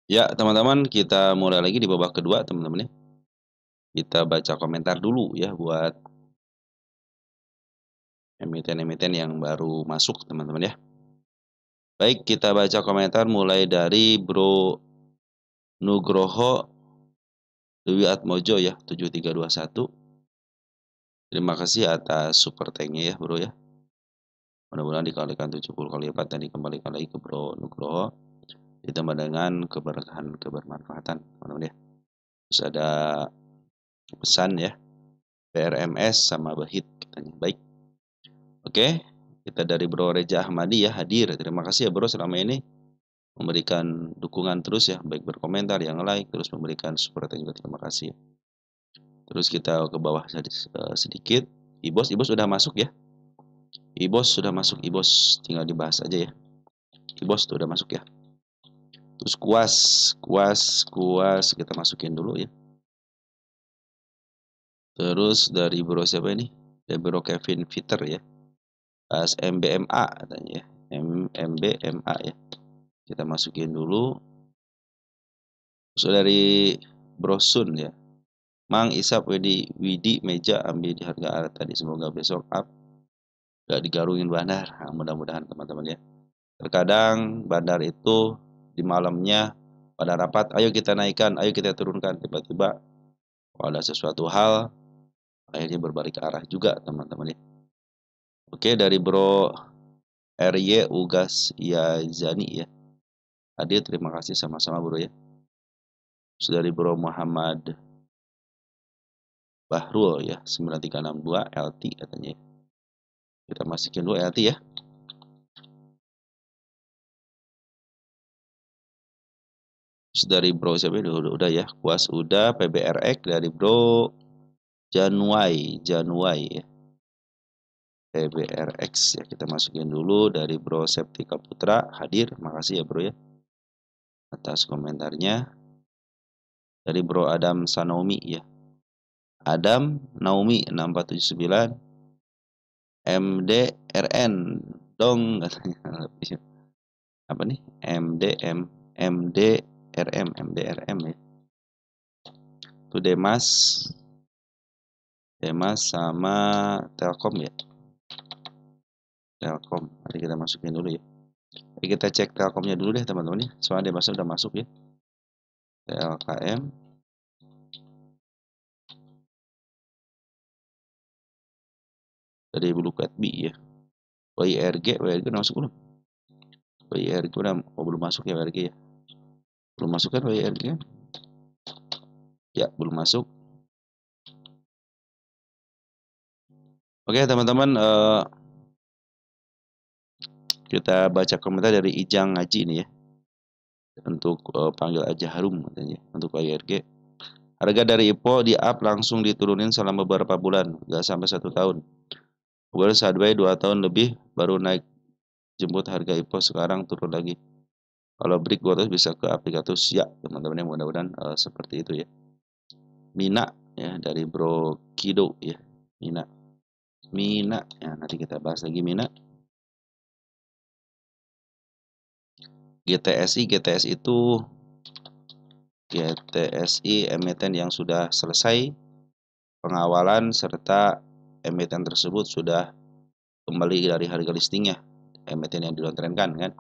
Ya, teman-teman, kita mulai lagi di babak kedua, teman-teman ya. Kita baca komentar dulu ya buat emiten-emiten yang baru masuk, teman-teman ya. Baik, kita baca komentar mulai dari Bro Nugroho Dewi Atmojo ya, 7321. Terima kasih atas super thank-nya ya, Bro ya. Mudah-mudahan dikalikan 70 kali lipat dan dikembalikan lagi ke Bro Nugroho. Ditambah dengan keberkahan, kebermanfaatan, teman-teman ya. Terus ada pesan ya, PRMS sama Bahit katanya. Baik. Oke, kita dari Bro Reja Ahmadi ya hadir. Terima kasih ya Bro selama ini memberikan dukungan terus ya, baik berkomentar, yang like, terus memberikan support juga terima kasih. Terus kita ke bawah sedikit. Ibos sudah masuk ya. Ibos sudah masuk, Ibos tinggal dibahas aja ya. Ibos sudah masuk ya. Terus kuas kita masukin dulu ya. Terus dari Bro siapa ini? Dari Bro Kevin Fitter ya. As MBMA katanya ya. MBMA ya. Kita masukin dulu. Terus dari Brosun ya. Mang Isap Widi Meja ambil di harga tadi. Semoga besok up gak digarungin bandar. Nah, mudah-mudahan teman-teman ya. Terkadang bandar itu di malamnya pada rapat, ayo kita naikkan, ayo kita turunkan. Tiba-tiba kalau ada sesuatu hal akhirnya berbalik arah juga teman-teman ya. Oke, dari Bro RY Ugas Yazani ya. Hadir, terima kasih sama-sama Bro ya. Terus dari Bro Muhammad Bahrul ya, 9362 LT katanya. Kita masukin dulu LT ya. Terus dari Bro siapa ini? Udah ya. Kuas udah, PBRX dari Bro Januai ya. PBRX ya, kita masukin dulu dari Bro Septika Putra hadir. Makasih ya Bro ya atas komentarnya. Dari Bro Adam Sanomi ya. Adam Naomi 6479 MDRN dong katanya. Apa nih? MDRM ya. Itu Demas sama Telkom ya. Telkom. Nanti kita masukin dulu ya. Jadi kita cek Telkomnya dulu deh teman-teman ya. Soalnya Demasnya udah masuk ya. TLKM. Dari Blue Cat B ya. WIRG udah masuk belum? WIRG udah belum masuk ya WIRG ya. Belum masuk kan WIRG kan? Ya, belum masuk. Oke teman-teman, kita baca komentar dari Ijang Ngaji ini ya. Untuk panggil aja Harum katanya untuk WIRG. Harga dari IPO di up langsung diturunin selama beberapa bulan, nggak sampai 1 tahun. Kemudian sideways 2 tahun lebih baru naik, jemput harga IPO sekarang turun lagi. Kalau break terus bisa ke aplikatus ya teman-teman, yang mudah-mudahan seperti itu ya. Mina ya dari Bro Kido ya. Mina ya, nanti kita bahas lagi Mina. GTSI emiten yang sudah selesai pengawalan serta emiten tersebut sudah kembali dari harga listingnya, emiten yang didowntrendkan kan.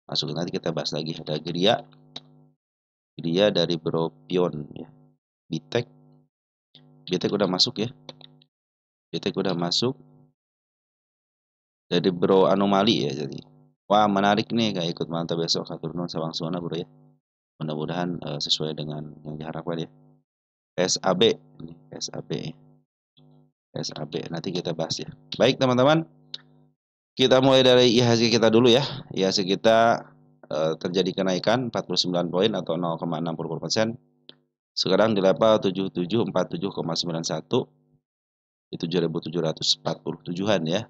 Masuk nanti kita bahas lagi. Ada Gria dari Bro Pion ya. Bitek udah masuk ya. Bitek udah masuk. Dari Bro Anomali ya jadi. Wah, menarik nih kayak ikut mantap besok atur nuhun Sawang Suna Bro ya. Mudah-mudahan sesuai dengan yang diharapkan ya. SAB nanti kita bahas ya. Baik teman-teman, kita mulai dari IHSG kita dulu ya. IHSG kita terjadi kenaikan 49 poin atau 0,60%. Sekarang di level 7747,91 di 7.747-an ya.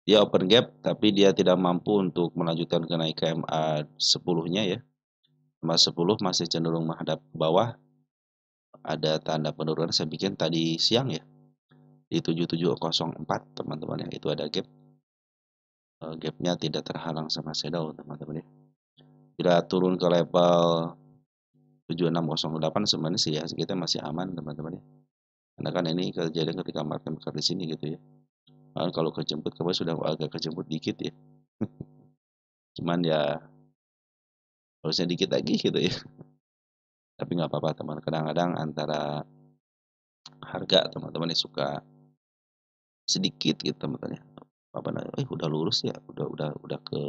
Dia open gap tapi dia tidak mampu untuk melanjutkan ke naik KMA 10-nya ya. KMA 10 masih cenderung menghadap ke bawah. Ada tanda penurunan saya bikin tadi siang ya. Di 7704 teman-teman ya, itu ada gap. Gapnya tidak terhalang sama shadow teman-teman ya. Bila turun ke level 7608 sebenarnya sih IHSG kita masih aman teman-teman ya. Karena kan ini kejadian ketika market maker di sini gitu ya. Kalau kejemput kemarin sudah agak kejemput dikit ya. Cuman ya harusnya dikit lagi gitu ya. Tapi nggak apa-apa teman. Kadang-kadang antara harga teman-teman yang suka sedikit gitu teman-teman ya. Apa namanya? Udah lurus ya, udah ke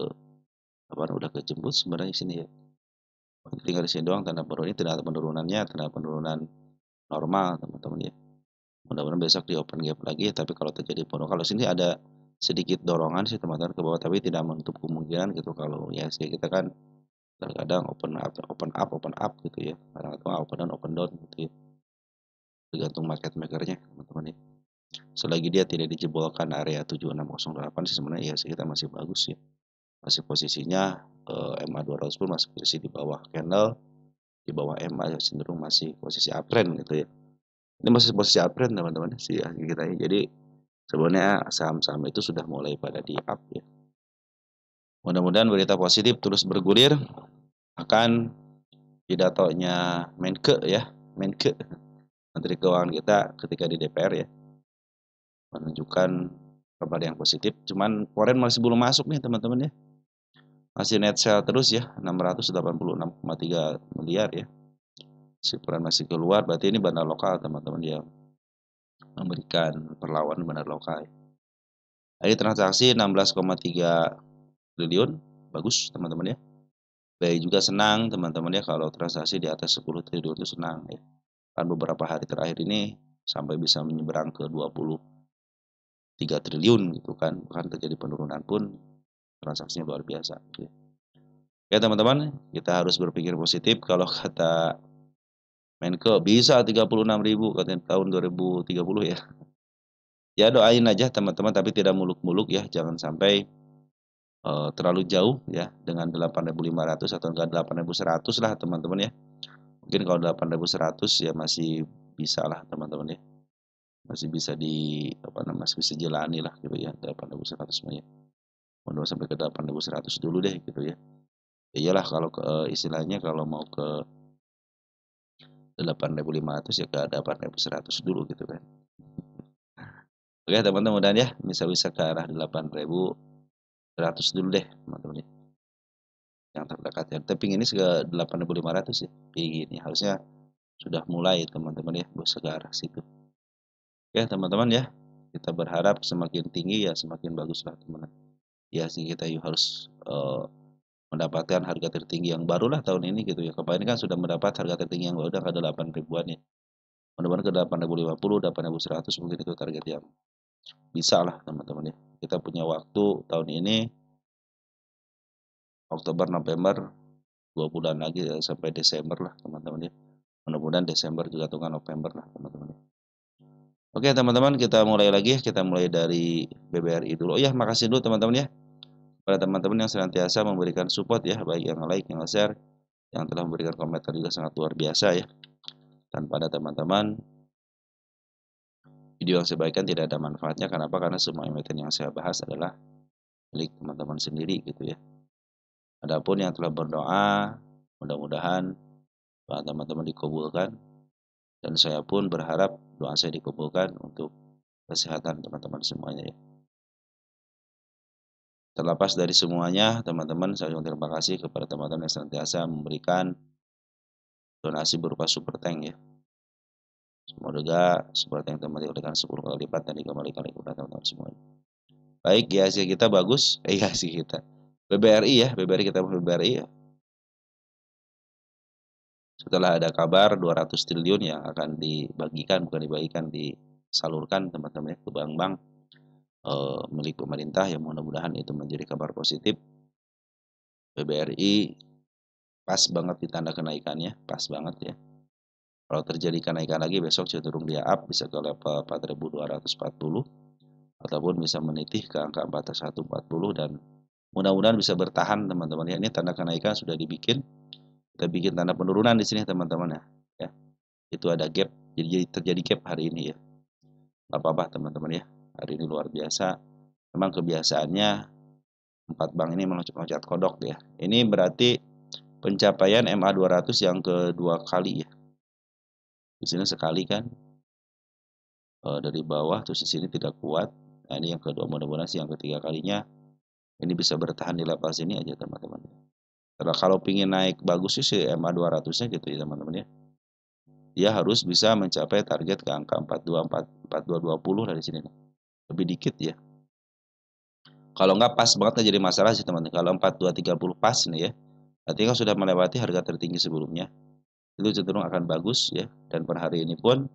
apa udah kejemput sebenarnya sini ya. Tinggal di sini doang tanda penurunan ini tanda penurunannya tanda penurunan normal teman-teman ya. Mudah-mudahan besok di open gap lagi, tapi kalau terjadi penurunan kalau sini ada sedikit dorongan sih teman-teman ke bawah, tapi tidak menutup kemungkinan gitu kalau ya sih kita kan terkadang open up gitu ya, kadang-kadang open down gitu ya, tergantung market makernya teman-teman ya. Selagi dia tidak dijebolkan area 7608 sih sebenarnya ya sih kita masih bagus ya, masih posisinya MA 200 pun masih posisi di bawah candle, di bawah MA cenderung masih posisi uptrend gitu ya. Ini masih posisi uptrend teman-teman sih ya kita ya. Jadi sebenarnya saham-saham itu sudah mulai pada di up ya. Mudah-mudahan berita positif terus bergulir akan pidatonya Menke ya, Menke Menteri Keuangan kita ketika di DPR ya, menunjukkan kabar yang positif. Cuman foreign masih belum masuk nih teman-teman ya, masih net sell terus ya 686,3 miliar ya. Si foreign masih keluar, berarti ini bandar lokal teman-teman yang memberikan perlawanan bandar lokal. Jadi transaksi 16,3 triliun, bagus teman-teman ya. BI juga senang teman-teman ya kalau transaksi di atas 10 triliun itu senang ya. Kan beberapa hari terakhir ini sampai bisa menyeberang ke 23 triliun gitu kan. Bahkan terjadi penurunan pun transaksinya luar biasa gitu ya. Ya teman-teman, kita harus berpikir positif kalau kata Menko bisa 36.000 katanya tahun 2030 ya. Ya doain aja teman-teman tapi tidak muluk-muluk ya, jangan sampai terlalu jauh ya dengan 8.500 atau enggak 8.100 lah teman-teman ya. Mungkin kalau 8.100 ya masih bisa lah teman-teman ya. Masih bisa di apa namanya masih bisa jalani lah gitu ya 8.100 ya. Mau sampai ke 8.100 dulu deh gitu ya. Ya iyalah kalau istilahnya kalau mau ke 8.500 ya ke 8.100 dulu gitu kan. Oke teman-teman mudah ya bisa ke arah 8.100 dulu deh teman-teman ya. Yang terdekat ya. Tapi ini ke 8.500 ya. Ini harusnya sudah mulai teman-teman ya bos ke arah situ. Oke teman-teman ya. Kita berharap semakin tinggi ya semakin bagus lah teman-teman. Ya sih kita harus mendapatkan harga tertinggi yang baru lah tahun ini gitu ya. Kemarin kan sudah mendapat harga tertinggi yang udah ke 8 ribuan ya. Mudah-mudahan ke 8.050, 8.100 mungkin itu target yang bisa lah teman-teman ya. Kita punya waktu tahun ini Oktober, November 2 bulan lagi ya, sampai Desember lah teman-teman ya. Mudah-mudahan Desember juga tunggu November lah teman-teman ya. Oke teman-teman kita mulai lagi ya. Kita mulai dari BBRI dulu. Oh ya makasih dulu teman-teman ya. Pada teman-teman yang senantiasa memberikan support ya. Baik yang like, yang share, yang telah memberikan komentar juga sangat luar biasa ya. Dan pada teman-teman video yang saya bagikan tidak ada manfaatnya. Kenapa? Karena semua emiten yang saya bahas adalah milik teman-teman sendiri gitu ya. Adapun yang telah berdoa, mudah-mudahan doa teman-teman dikabulkan. Dan saya pun berharap doa saya dikabulkan untuk kesehatan teman-teman semuanya ya. Terlepas dari semuanya, teman-teman, saya ucapkan terima kasih kepada teman-teman yang senantiasa memberikan donasi berupa super tank ya. Semoga super tank teman-teman diberikan 10 kali lipat dan dikembalikan kepada teman-teman semuanya. Baik, IHSG kita bagus, IHSG kita. BBRI ya, BBRI kita BBRI ya. Setelah ada kabar 200 triliun yang akan dibagikan, bukan dibagikan, disalurkan teman-teman ya ke bank-bank milik pemerintah yang mudah-mudahan itu menjadi kabar positif. BBRI pas banget di tanda kenaikannya, pas banget ya. Kalau terjadi kenaikan lagi besok cenderung dia up bisa ke level 4.240 ataupun bisa menitih ke angka 4140 dan mudah-mudahan bisa bertahan teman-teman ya. Ini tanda kenaikan sudah dibikin. Kita bikin tanda penurunan di sini teman-teman ya. Itu ada gap, jadi terjadi gap hari ini ya. Apa-apa teman-teman ya. Hari ini luar biasa. Memang kebiasaannya 4 bank ini meloncat kodok ya. Ini berarti pencapaian MA 200 yang kedua kali ya. Di sini sekali kan dari bawah, terus di sini tidak kuat. Nah, ini yang kedua, mudah-mudahan sih yang ketiga kalinya ini bisa bertahan di level sini aja teman-teman. Karena kalau pingin naik bagus sih MA 200-nya gitu ya teman-teman ya. Dia harus bisa mencapai target ke angka 4220 dari sini nih. Lebih dikit ya. Kalau nggak pas banget nggak jadi masalah sih teman-teman. Kalau 4230 pas nih ya. Artinya kan sudah melewati harga tertinggi sebelumnya. Itu cenderung akan bagus ya. Dan per hari ini pun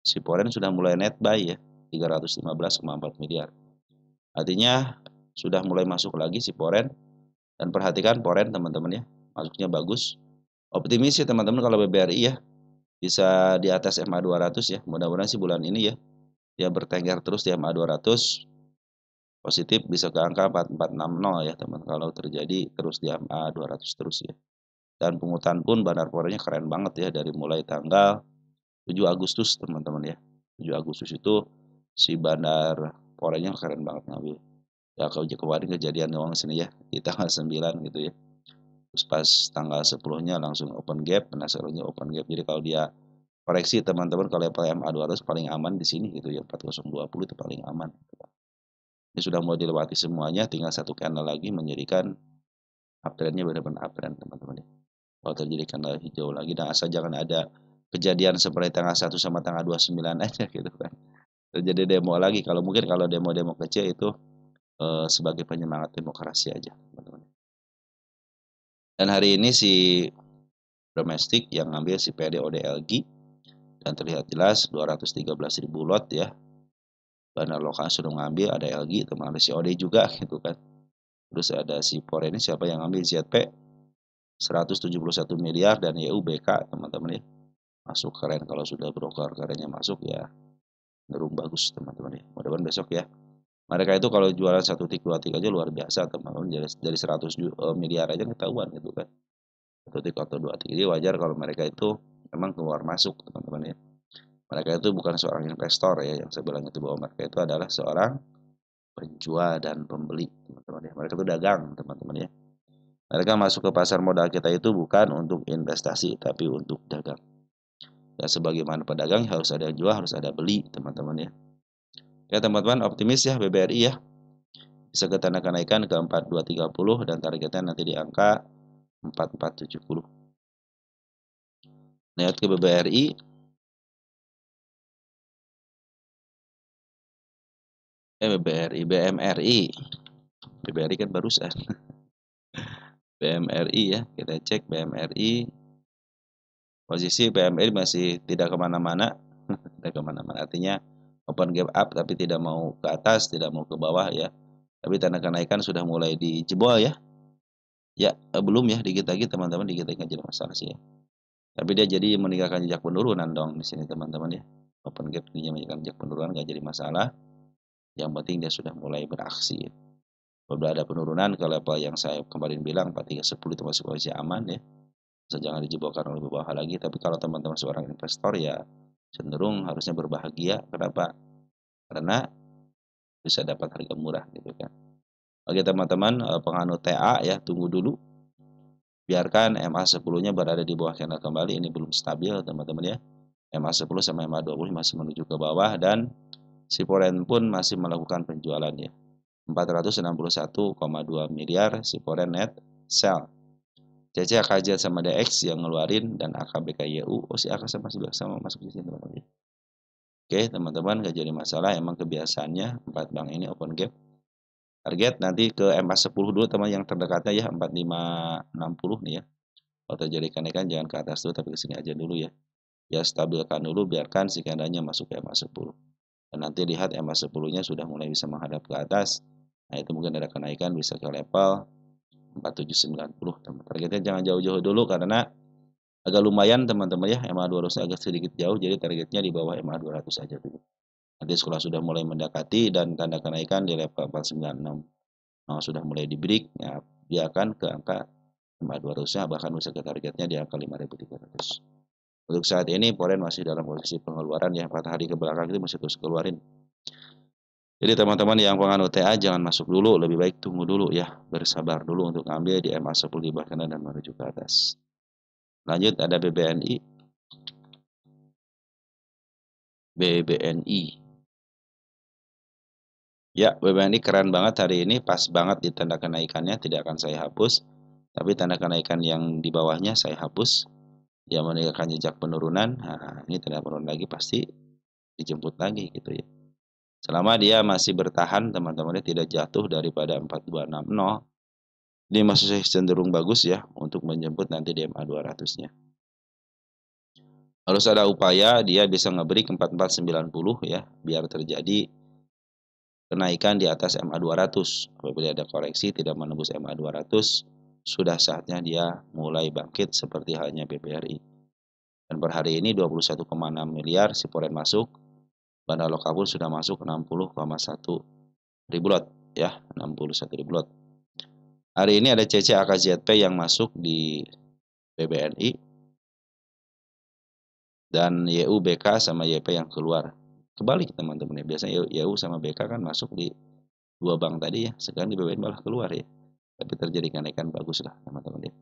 si Forex sudah mulai net buy ya. 315,4 miliar. Artinya sudah mulai masuk lagi si Forex. Dan perhatikan Forex teman-teman ya. Masuknya bagus. Optimis ya teman-teman kalau BBRI ya. Bisa di atas MA 200 ya. Mudah-mudahan sih bulan ini ya. Dia bertengger terus di MA 200. Positif bisa ke angka 4460 ya teman. Kalau terjadi terus di MA 200 terus ya. Dan pungutan pun Bandar Forex-nya keren banget ya. Dari mulai tanggal 7 Agustus teman-teman ya. 7 Agustus itu si Bandar Forex-nya keren banget ngambil. Ya kalau kemarin kejadian uang sini ya. Di tanggal 9 gitu ya. Terus pas tanggal 10-nya langsung open gap. Penasarannya open gap. Jadi kalau dia koreksi teman-teman kalau level MA 200 paling aman di sini gitu ya. 4020 itu paling aman. Ini sudah mau dilewati semuanya, tinggal satu candle lagi menjadikan uptrendnya benar-benar uptrend teman-teman ya. Kalau terjadi candle hijau lagi, dan asal jangan ada kejadian seperti tanggal 1 sama tanggal 29 aja gitu kan. Terjadi demo lagi, kalau mungkin kalau demo-demo kecil itu sebagai penyemangat demokrasi aja teman-teman. Dan hari ini si domestik yang ngambil si PDODLG dan terlihat jelas 213.000 lot ya. Bandar lokal sudah ngambil, ada LG, teman ada COD juga gitu kan. Terus ada si Forex ini siapa yang ngambil ZP 171 miliar dan YUBK teman-teman ya. Masuk keren kalau sudah broker kerennya masuk ya. Cenderung bagus teman-teman ya. Mudah-mudahan besok ya. Mereka itu kalau jualan 1 tik 2 tik aja luar biasa teman-teman. Dari 100 miliar aja ketahuan gitu kan. 1 tik atau 2 tik. Jadi wajar kalau mereka itu memang keluar masuk teman-teman ya. Mereka itu bukan seorang investor ya, yang saya bilang itu bahwa mereka itu adalah seorang penjual dan pembeli teman-teman ya. Mereka itu dagang teman-teman ya. Mereka masuk ke pasar modal kita itu bukan untuk investasi tapi untuk dagang. Ya sebagaimana pedagang harus ada jual, harus ada beli teman-teman ya. Ya teman-teman optimis ya BBRI ya. Bisa ke tanda kenaikan ke 4230 dan targetnya nanti di angka 4470. Lihat ke BBRI. BBRI, BMRI. BBRI kan barusan. BMRI ya, kita cek BMRI. Posisi BMRI masih tidak kemana-mana. Tidak kemana-mana, artinya open gap up tapi tidak mau ke atas, tidak mau ke bawah ya. Tapi tanda kenaikan sudah mulai dijebol ya. Ya, belum ya, dikit lagi teman-teman, dikit lagi nggak jadi masalah sih ya. Tapi dia jadi meninggalkan jejak penurunan dong di sini teman-teman ya. Open gap ini meninggalkan jejak penurunan nggak jadi masalah. Yang penting dia sudah mulai beraksi ya. Kalau ada penurunan ke level yang saya kemarin bilang 4310 itu masih posisi aman ya. Jangan dijebolkan lebih bawah lagi. Tapi kalau teman-teman seorang investor ya cenderung harusnya berbahagia. Kenapa? Karena bisa dapat harga murah gitu kan. Bagi teman-teman penganut TA ya, tunggu dulu. Biarkan MA10-nya berada di bawah candle kembali, ini belum stabil teman-teman ya. MA10 sama MA20 masih menuju ke bawah dan si Forex pun masih melakukan penjualan ya. 461,2 miliar si Forex net sell. CC AKZ sama DX yang ngeluarin dan AKBKYU, oh si AK masih sama masuk di sini teman-teman. Oke teman-teman, gak jadi masalah, emang kebiasaannya 4 bank ini open gap. Target nanti ke MA10 dulu teman yang terdekatnya ya 4560 nih ya. Kalau terjadi kenaikan jangan ke atas dulu tapi ke sini aja dulu ya. Ya stabilkan dulu, biarkan si candlenya masuk ke MA10. Dan nanti lihat MA10-nya sudah mulai bisa menghadap ke atas. Nah itu mungkin ada kenaikan bisa ke level 4790 teman. Targetnya jangan jauh-jauh dulu karena agak lumayan teman-teman ya. MA200 agak sedikit jauh, jadi targetnya di bawah MA200 aja dulu. Nanti sekolah sudah mulai mendekati dan tanda kenaikan di level 496 sudah mulai di break, ya, dia akan ke angka 5.200-nya bahkan bisa ke targetnya di angka 5.300. Untuk saat ini Forex masih dalam posisi pengeluaran ya, 4 hari ke belakang itu masih terus keluarin. Jadi teman-teman yang penganut TA jangan masuk dulu, lebih baik tunggu dulu ya, bersabar dulu untuk ngambil di MA10 di bawah kanan dan menuju ke atas. Lanjut ada BBNI. BBNI. Ya, BBNI keren banget hari ini, pas banget di tanda kenaikannya, tidak akan saya hapus. Tapi tanda kenaikan yang di bawahnya saya hapus. Yang meninggalkan jejak penurunan, nah ini tanda penurunan lagi pasti dijemput lagi gitu ya. Selama dia masih bertahan teman-teman, tidak jatuh daripada 4260, ini masih cenderung bagus ya untuk menjemput nanti di MA 200-nya. Harus ada upaya dia bisa nge-break 4490 ya, biar terjadi kenaikan di atas MA 200. Apabila ada koreksi tidak menembus MA 200, sudah saatnya dia mulai bangkit seperti halnya BBRI. Dan per hari ini 21,6 miliar si Foreign masuk, bandar lokal pun sudah masuk 60,1 ribu lot ya, 61 ribu lot. Hari ini ada CCAKZP yang masuk di BBNI dan YUBK sama YP yang keluar. Kebalik teman-teman ya, biasanya YU sama BK kan masuk di dua bank tadi ya, sekarang di BBNI malah keluar ya. Tapi terjadi kenaikan bagus lah teman-teman ya.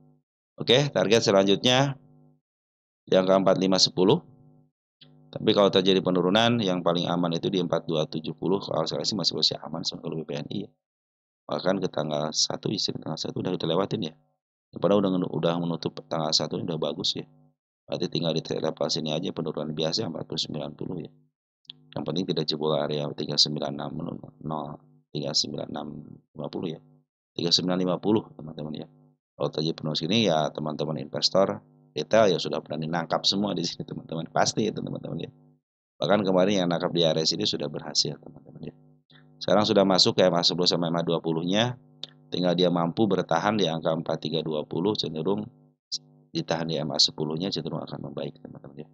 Oke, target selanjutnya yang ke 4510. Tapi kalau terjadi penurunan yang paling aman itu di 4270. Kalau saya sih masih aman kalau BBNI ya. Bahkan ke tanggal 1 isi tanggal 1 udah kita lewatin ya. Padahal udah menutup tanggal 1 ini udah bagus ya. Berarti tinggal di level sini aja penurunan biasa 490 ya. Yang penting tidak jebol area 3960 39650 ya. 3950 teman-teman ya. Kalau terjadi penurunan sini ya teman-teman investor retail ya sudah berani nangkap semua di sini teman-teman. Pasti itu teman-teman ya. Bahkan kemarin yang nangkap di area sini sudah berhasil teman-teman ya. Sekarang sudah masuk ke MA10 sama MA20-nya. Tinggal dia mampu bertahan di angka 4320, cenderung ditahan di MA10-nya cenderung akan membaik teman-teman ya.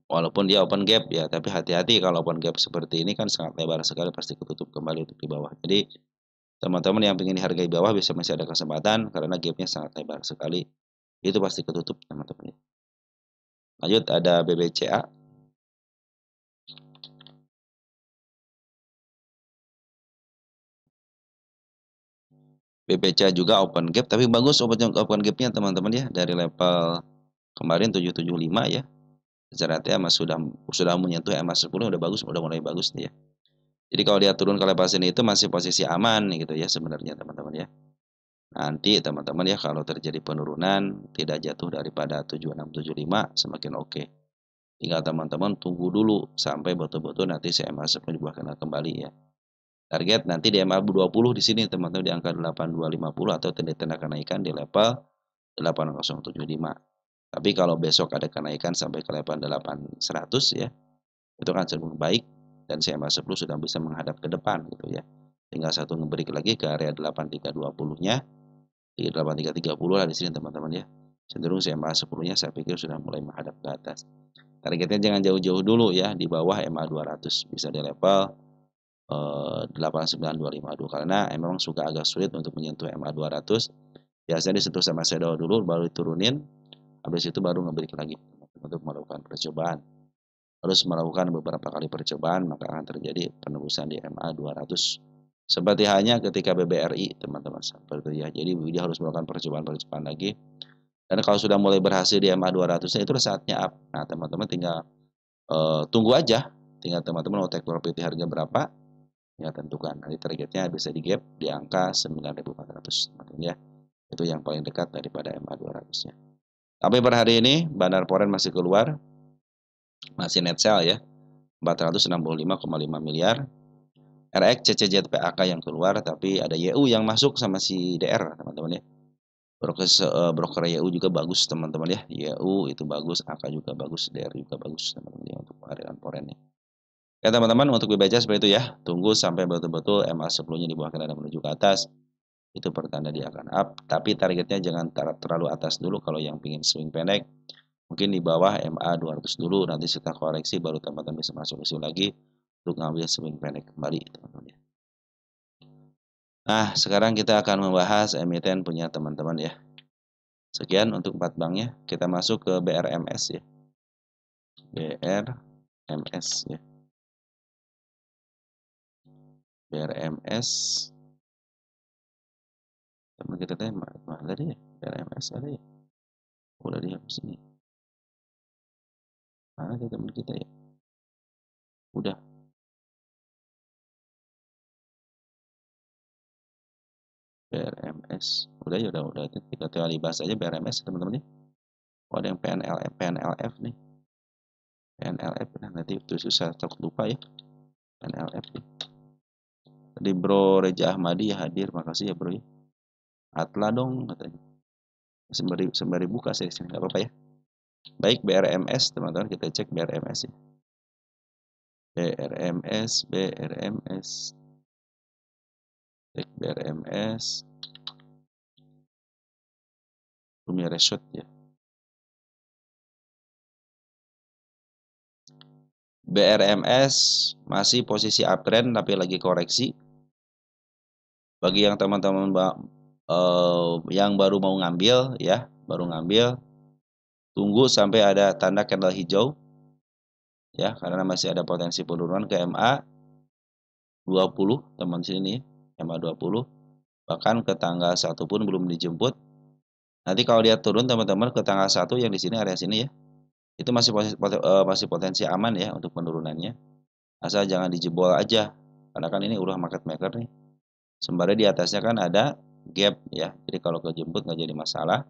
Walaupun dia open gap ya, tapi hati-hati kalau open gap seperti ini kan sangat lebar sekali, pasti ketutup kembali untuk di bawah. Jadi teman-teman yang ingin dihargai bawah bisa masih ada kesempatan karena gapnya sangat lebar sekali. Itu pasti ketutup teman-teman ya. Lanjut ada BBCA. BBCA juga open gap, tapi bagus open gapnya teman-teman ya, dari level kemarin 775 ya. Secara EMA sudah menyentuh MA10 udah bagus, udah mulai bagus nih ya. Jadi kalau dia turun ke level sini itu masih posisi aman gitu ya sebenarnya teman-teman ya. Nanti teman-teman ya kalau terjadi penurunan tidak jatuh daripada 7675 semakin oke. Tinggal teman-teman tunggu dulu sampai betul-betul nanti si MA10 dibuahkan kembali ya. Target nanti di MA20 di sini teman-teman di angka 8250 atau tanda kenaikan di level 8075. Tapi kalau besok ada kenaikan sampai ke level 8100 ya, itu kan cenderung baik dan CMA10 sudah bisa menghadap ke depan gitu ya. Tinggal satu ngebreak lagi ke area 8320-nya, di 8330 lah di sini teman-teman ya. Cenderung CMA10-nya saya pikir sudah mulai menghadap ke atas. Targetnya jangan jauh-jauh dulu ya, di bawah MA200, bisa di level 89252 karena memang suka agak sulit untuk menyentuh MA200. Biasanya disentuh sama shadow dulu baru diturunin, habis itu baru ngebreak lagi untuk melakukan percobaan. Harus melakukan beberapa kali percobaan maka akan terjadi penembusan di MA 200. Seperti hanya ketika BBRI teman-teman seperti itu ya. Jadi dia harus melakukan percobaan-percobaan lagi. Dan kalau sudah mulai berhasil di MA 200-nya itu saatnya up. Nah, teman-teman tinggal tunggu aja. Tinggal teman-teman mau take profit di harga berapa ya tentukan. Nanti targetnya bisa di gap di angka 9.400 teman-teman ya. Itu yang paling dekat daripada MA 200-nya. Tapi per hari ini Bandar Foreign masih keluar, masih net sell ya, 465,5 miliar. RX CCZPAK yang keluar, tapi ada YU yang masuk sama si DR teman-teman ya. Broker YU juga bagus teman-teman ya. YU itu bagus, AK juga bagus, DR juga bagus teman-teman ya untuk harian foreign ya. Ya teman-teman untuk dibaca seperti itu ya. Tunggu sampai betul-betul MA10-nya di bawah kanan dan menuju ke atas. Itu pertanda dia akan up, tapi targetnya jangan terlalu atas dulu kalau yang ingin swing pendek. Mungkin di bawah MA 200 dulu, nanti setelah koreksi baru teman-teman bisa masuk ke lagi untuk ngambil swing pendek kembali teman-teman ya. Nah, sekarang kita akan membahas emiten punya teman-teman ya. Sekian untuk 4 banknya, kita masuk ke BRMS ya. BRMS ya. BRMS teman kita teh mana tadi ya, BRMS ada ya, udah dihapus ini, mana tuh teman kita ya, udah BRMS udah ya, udah kita tinggal dibahas aja BRMS teman-teman ya. Oh, ada yang PNLF nih, PNLF, nah nanti itu susah takut lupa ya, PNLF nih. Tadi Bro Reja Ahmadi ya hadir, makasih ya bro ya. Atla dong katanya, sembari buka saya sini, nggak apa-apa ya. Baik, BRMS teman-teman, kita cek BRMS ya. BRMS cek BRMS Bumi Resort ya. BRMS masih posisi uptrend tapi lagi koreksi. Bagi yang teman-teman yang baru mau ngambil ya, baru ngambil, tunggu sampai ada tanda candle hijau ya, karena masih ada potensi penurunan ke MA 20 teman sini, MA 20, bahkan ke tanggal 1 pun belum dijemput. Nanti kalau dia turun teman-teman ke tanggal 1 yang di sini, area sini ya, itu masih potensi aman ya untuk penurunannya. Asal jangan dijebol aja, karena kan ini udah market maker nih. Sembari di atasnya kan ada gap ya, jadi kalau kejemput nggak jadi masalah.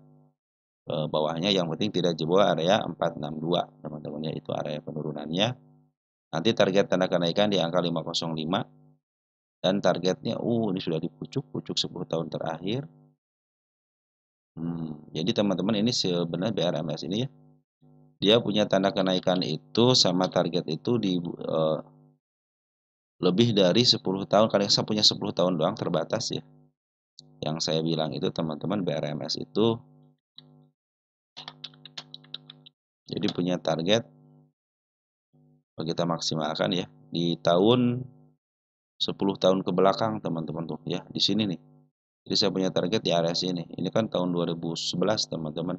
Bawahnya yang penting tidak jebol area 462 teman-teman ya, itu area penurunannya. Nanti target tanda kenaikan di angka 505 dan targetnya ini sudah dipucuk 10 tahun terakhir. Jadi teman-teman ini sebenarnya BRMS ini ya, dia punya tanda kenaikan itu sama target itu di lebih dari 10 tahun, karena saya punya 10 tahun doang terbatas ya. Yang saya bilang itu teman-teman BRMS itu jadi punya target kita maksimalkan ya di tahun 10 tahun ke belakang teman-teman tuh ya, di sini nih. Jadi saya punya target di area sini. Ini kan tahun 2011 teman-teman.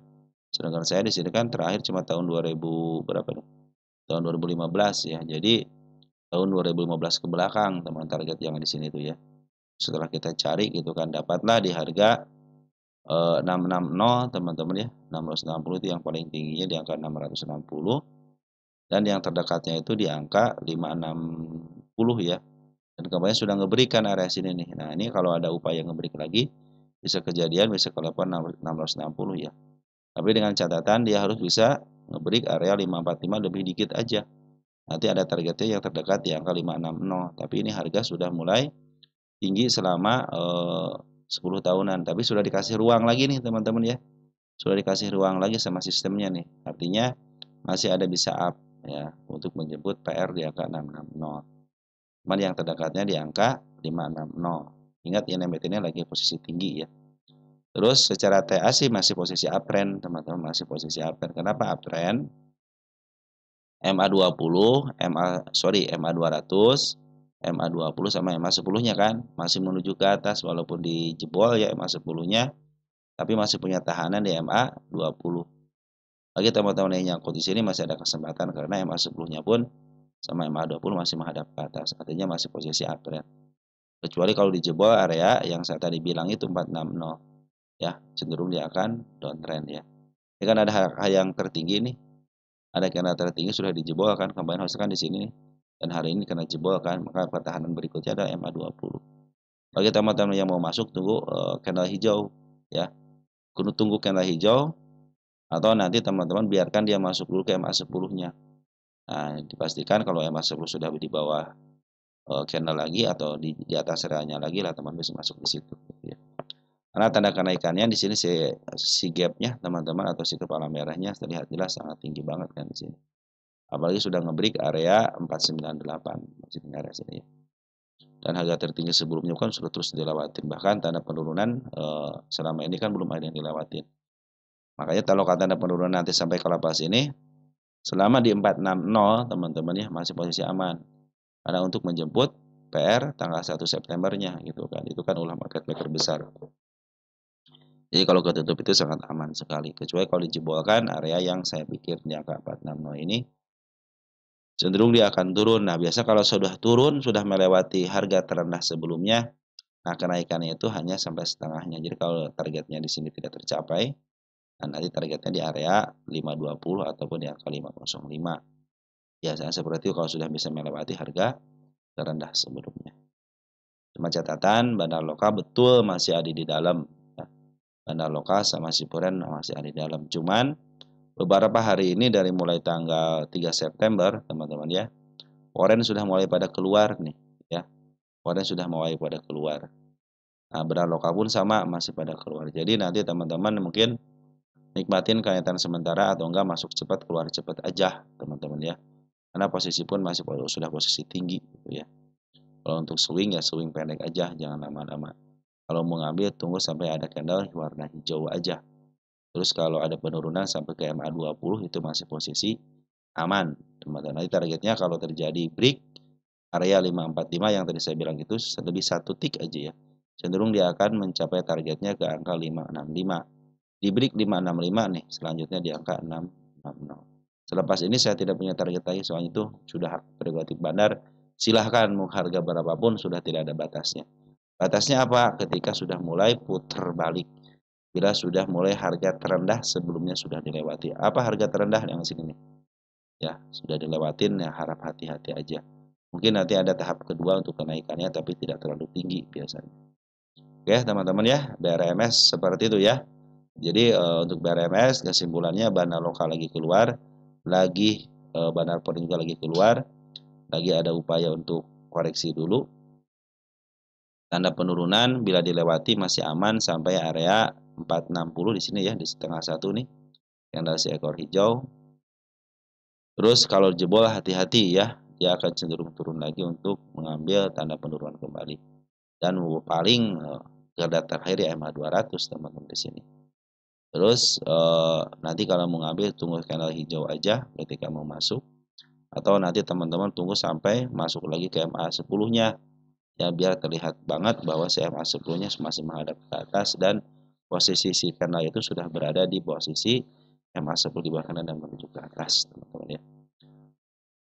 Sedangkan saya di sini kan terakhir cuma tahun 2000 berapa nih? Tahun 2015 ya. Jadi tahun 2015 ke belakang teman target yang di sini tuh ya. Setelah kita cari gitu kan, dapatlah di harga 660 teman-teman ya. 660 itu yang paling tingginya di angka 660 dan yang terdekatnya itu di angka 560 ya. Dan kemarin sudah ngeberikan area sini nih. Nah, ini kalau ada upaya ngebreak lagi bisa kejadian bisa ke level 660 ya. Tapi dengan catatan dia harus bisa ngebreak area 545 lebih dikit aja. Nanti ada targetnya yang terdekat di angka 560. Tapi ini harga sudah mulai tinggi selama 10 tahunan. Tapi sudah dikasih ruang lagi nih teman-teman ya. Sudah dikasih ruang lagi sama sistemnya nih. Artinya masih ada bisa up ya untuk menjemput PR di angka 660. Cuman yang terdekatnya di angka 560. Ingat INMT ini lagi posisi tinggi ya. Terus secara TA sih masih posisi uptrend teman-teman, masih posisi uptrend. Kenapa uptrend? MA20, MA200, MA20 sama MA10-nya kan masih menuju ke atas walaupun dijebol ya MA10-nya, tapi masih punya tahanan di MA20. Bagi teman-teman yang nyangkut di sini masih ada kesempatan karena MA10-nya pun sama MA20 masih menghadap ke atas, artinya masih posisi uptrend. Kecuali kalau dijebol area yang saya tadi bilang itu 460 ya, cenderung dia akan downtrend ya. Ini kan ada harga yang tertinggi nih. Ada candle tertinggi sudah dijebol kan, kemarin harusnya kan di sini nih. Dan hari ini kena jebol kan, maka pertahanan berikutnya ada MA20. Bagi teman-teman yang mau masuk tunggu candle hijau ya. Tunggu candle hijau atau nanti teman-teman biarkan dia masuk dulu ke MA10-nya. Nah, dipastikan kalau MA10 sudah di bawah candle lagi atau di atas areanya lagi lah teman bisa masuk di situ gitu ya. Karena tanda kenaikannya di sini si gapnya teman-teman atau si kepala merahnya terlihat jelas sangat tinggi banget kan di sini. Apalagi sudah ngebreak area 498 masih di area sini ya. Dan harga tertinggi sebelumnya kan sudah terus dilewatin, bahkan tanda penurunan selama ini kan belum ada yang dilewatin. Makanya kalau tanda penurunan nanti sampai ke level sini selama di 460 teman-teman ya masih posisi aman. Karena untuk menjemput PR tanggal 1 Septembernya gitu kan. Itu kan ulah market maker besar. Jadi kalau ketutup itu sangat aman sekali. Kecuali kalau dijebolkan area yang saya pikir di angka 460 ini cenderung dia akan turun. Nah, biasa kalau sudah turun, sudah melewati harga terendah sebelumnya, nah kenaikannya itu hanya sampai setengahnya. Jadi kalau targetnya di sini tidak tercapai, nah nanti targetnya di area 520 ataupun di angka 505. Biasanya seperti itu kalau sudah bisa melewati harga terendah sebelumnya. Cuma catatan, bandar lokal betul masih ada di dalam. Ya. Bandar lokal sama Sipuren masih ada di dalam. Cuman beberapa hari ini dari mulai tanggal 3 September, teman-teman ya, Oren sudah mulai pada keluar nih, ya. Oren sudah mulai pada keluar. Nah, bandar lokal pun sama masih pada keluar. Jadi nanti teman-teman mungkin nikmatin kenaikan sementara atau enggak masuk cepat keluar cepat aja, teman-teman ya. Karena posisi pun masih sudah posisi tinggi gitu ya. Kalau untuk swing ya swing pendek aja, jangan lama-lama. Kalau mau ngambil tunggu sampai ada candle warna hijau aja. Terus kalau ada penurunan sampai ke MA20 itu masih posisi aman, teman-teman. Nanti targetnya kalau terjadi break area 545 yang tadi saya bilang itu lebih satu tick aja ya. Cenderung dia akan mencapai targetnya ke angka 565. Di break 565 nih, selanjutnya di angka 660. Selepas ini saya tidak punya target lagi, soalnya itu sudah hak prerogatif bandar. Silahkan mau harga berapapun sudah tidak ada batasnya. Batasnya apa? Ketika sudah mulai putar balik. Bila sudah mulai harga terendah sebelumnya sudah dilewati. Apa harga terendah yang sini nih? Ya, sudah dilewatin ya harap hati-hati aja. Mungkin nanti ada tahap kedua untuk kenaikannya tapi tidak terlalu tinggi biasanya. Oke, teman-teman ya, BRMS seperti itu ya. Jadi untuk BRMS kesimpulannya bandar lokal lagi keluar, lagi bandar port juga lagi keluar, lagi ada upaya untuk koreksi dulu. Tanda penurunan bila dilewati masih aman sampai area 460 di sini ya, di setengah satu nih. Yang ada seekor hijau. Terus kalau jebol hati-hati ya, dia akan cenderung turun lagi untuk mengambil tanda penurunan kembali. Dan paling garda terakhir ya MA 200 teman-teman di sini. Terus nanti kalau mau ngambil tunggu candle hijau aja ketika mau masuk. Atau nanti teman-teman tunggu sampai masuk lagi ke MA 10-nya. Ya biar terlihat banget bahwa si MA 10-nya masih menghadap ke atas dan posisi si candle itu sudah berada di posisi MA 10 di bawah kanan dan menuju ke atas, teman-teman ya.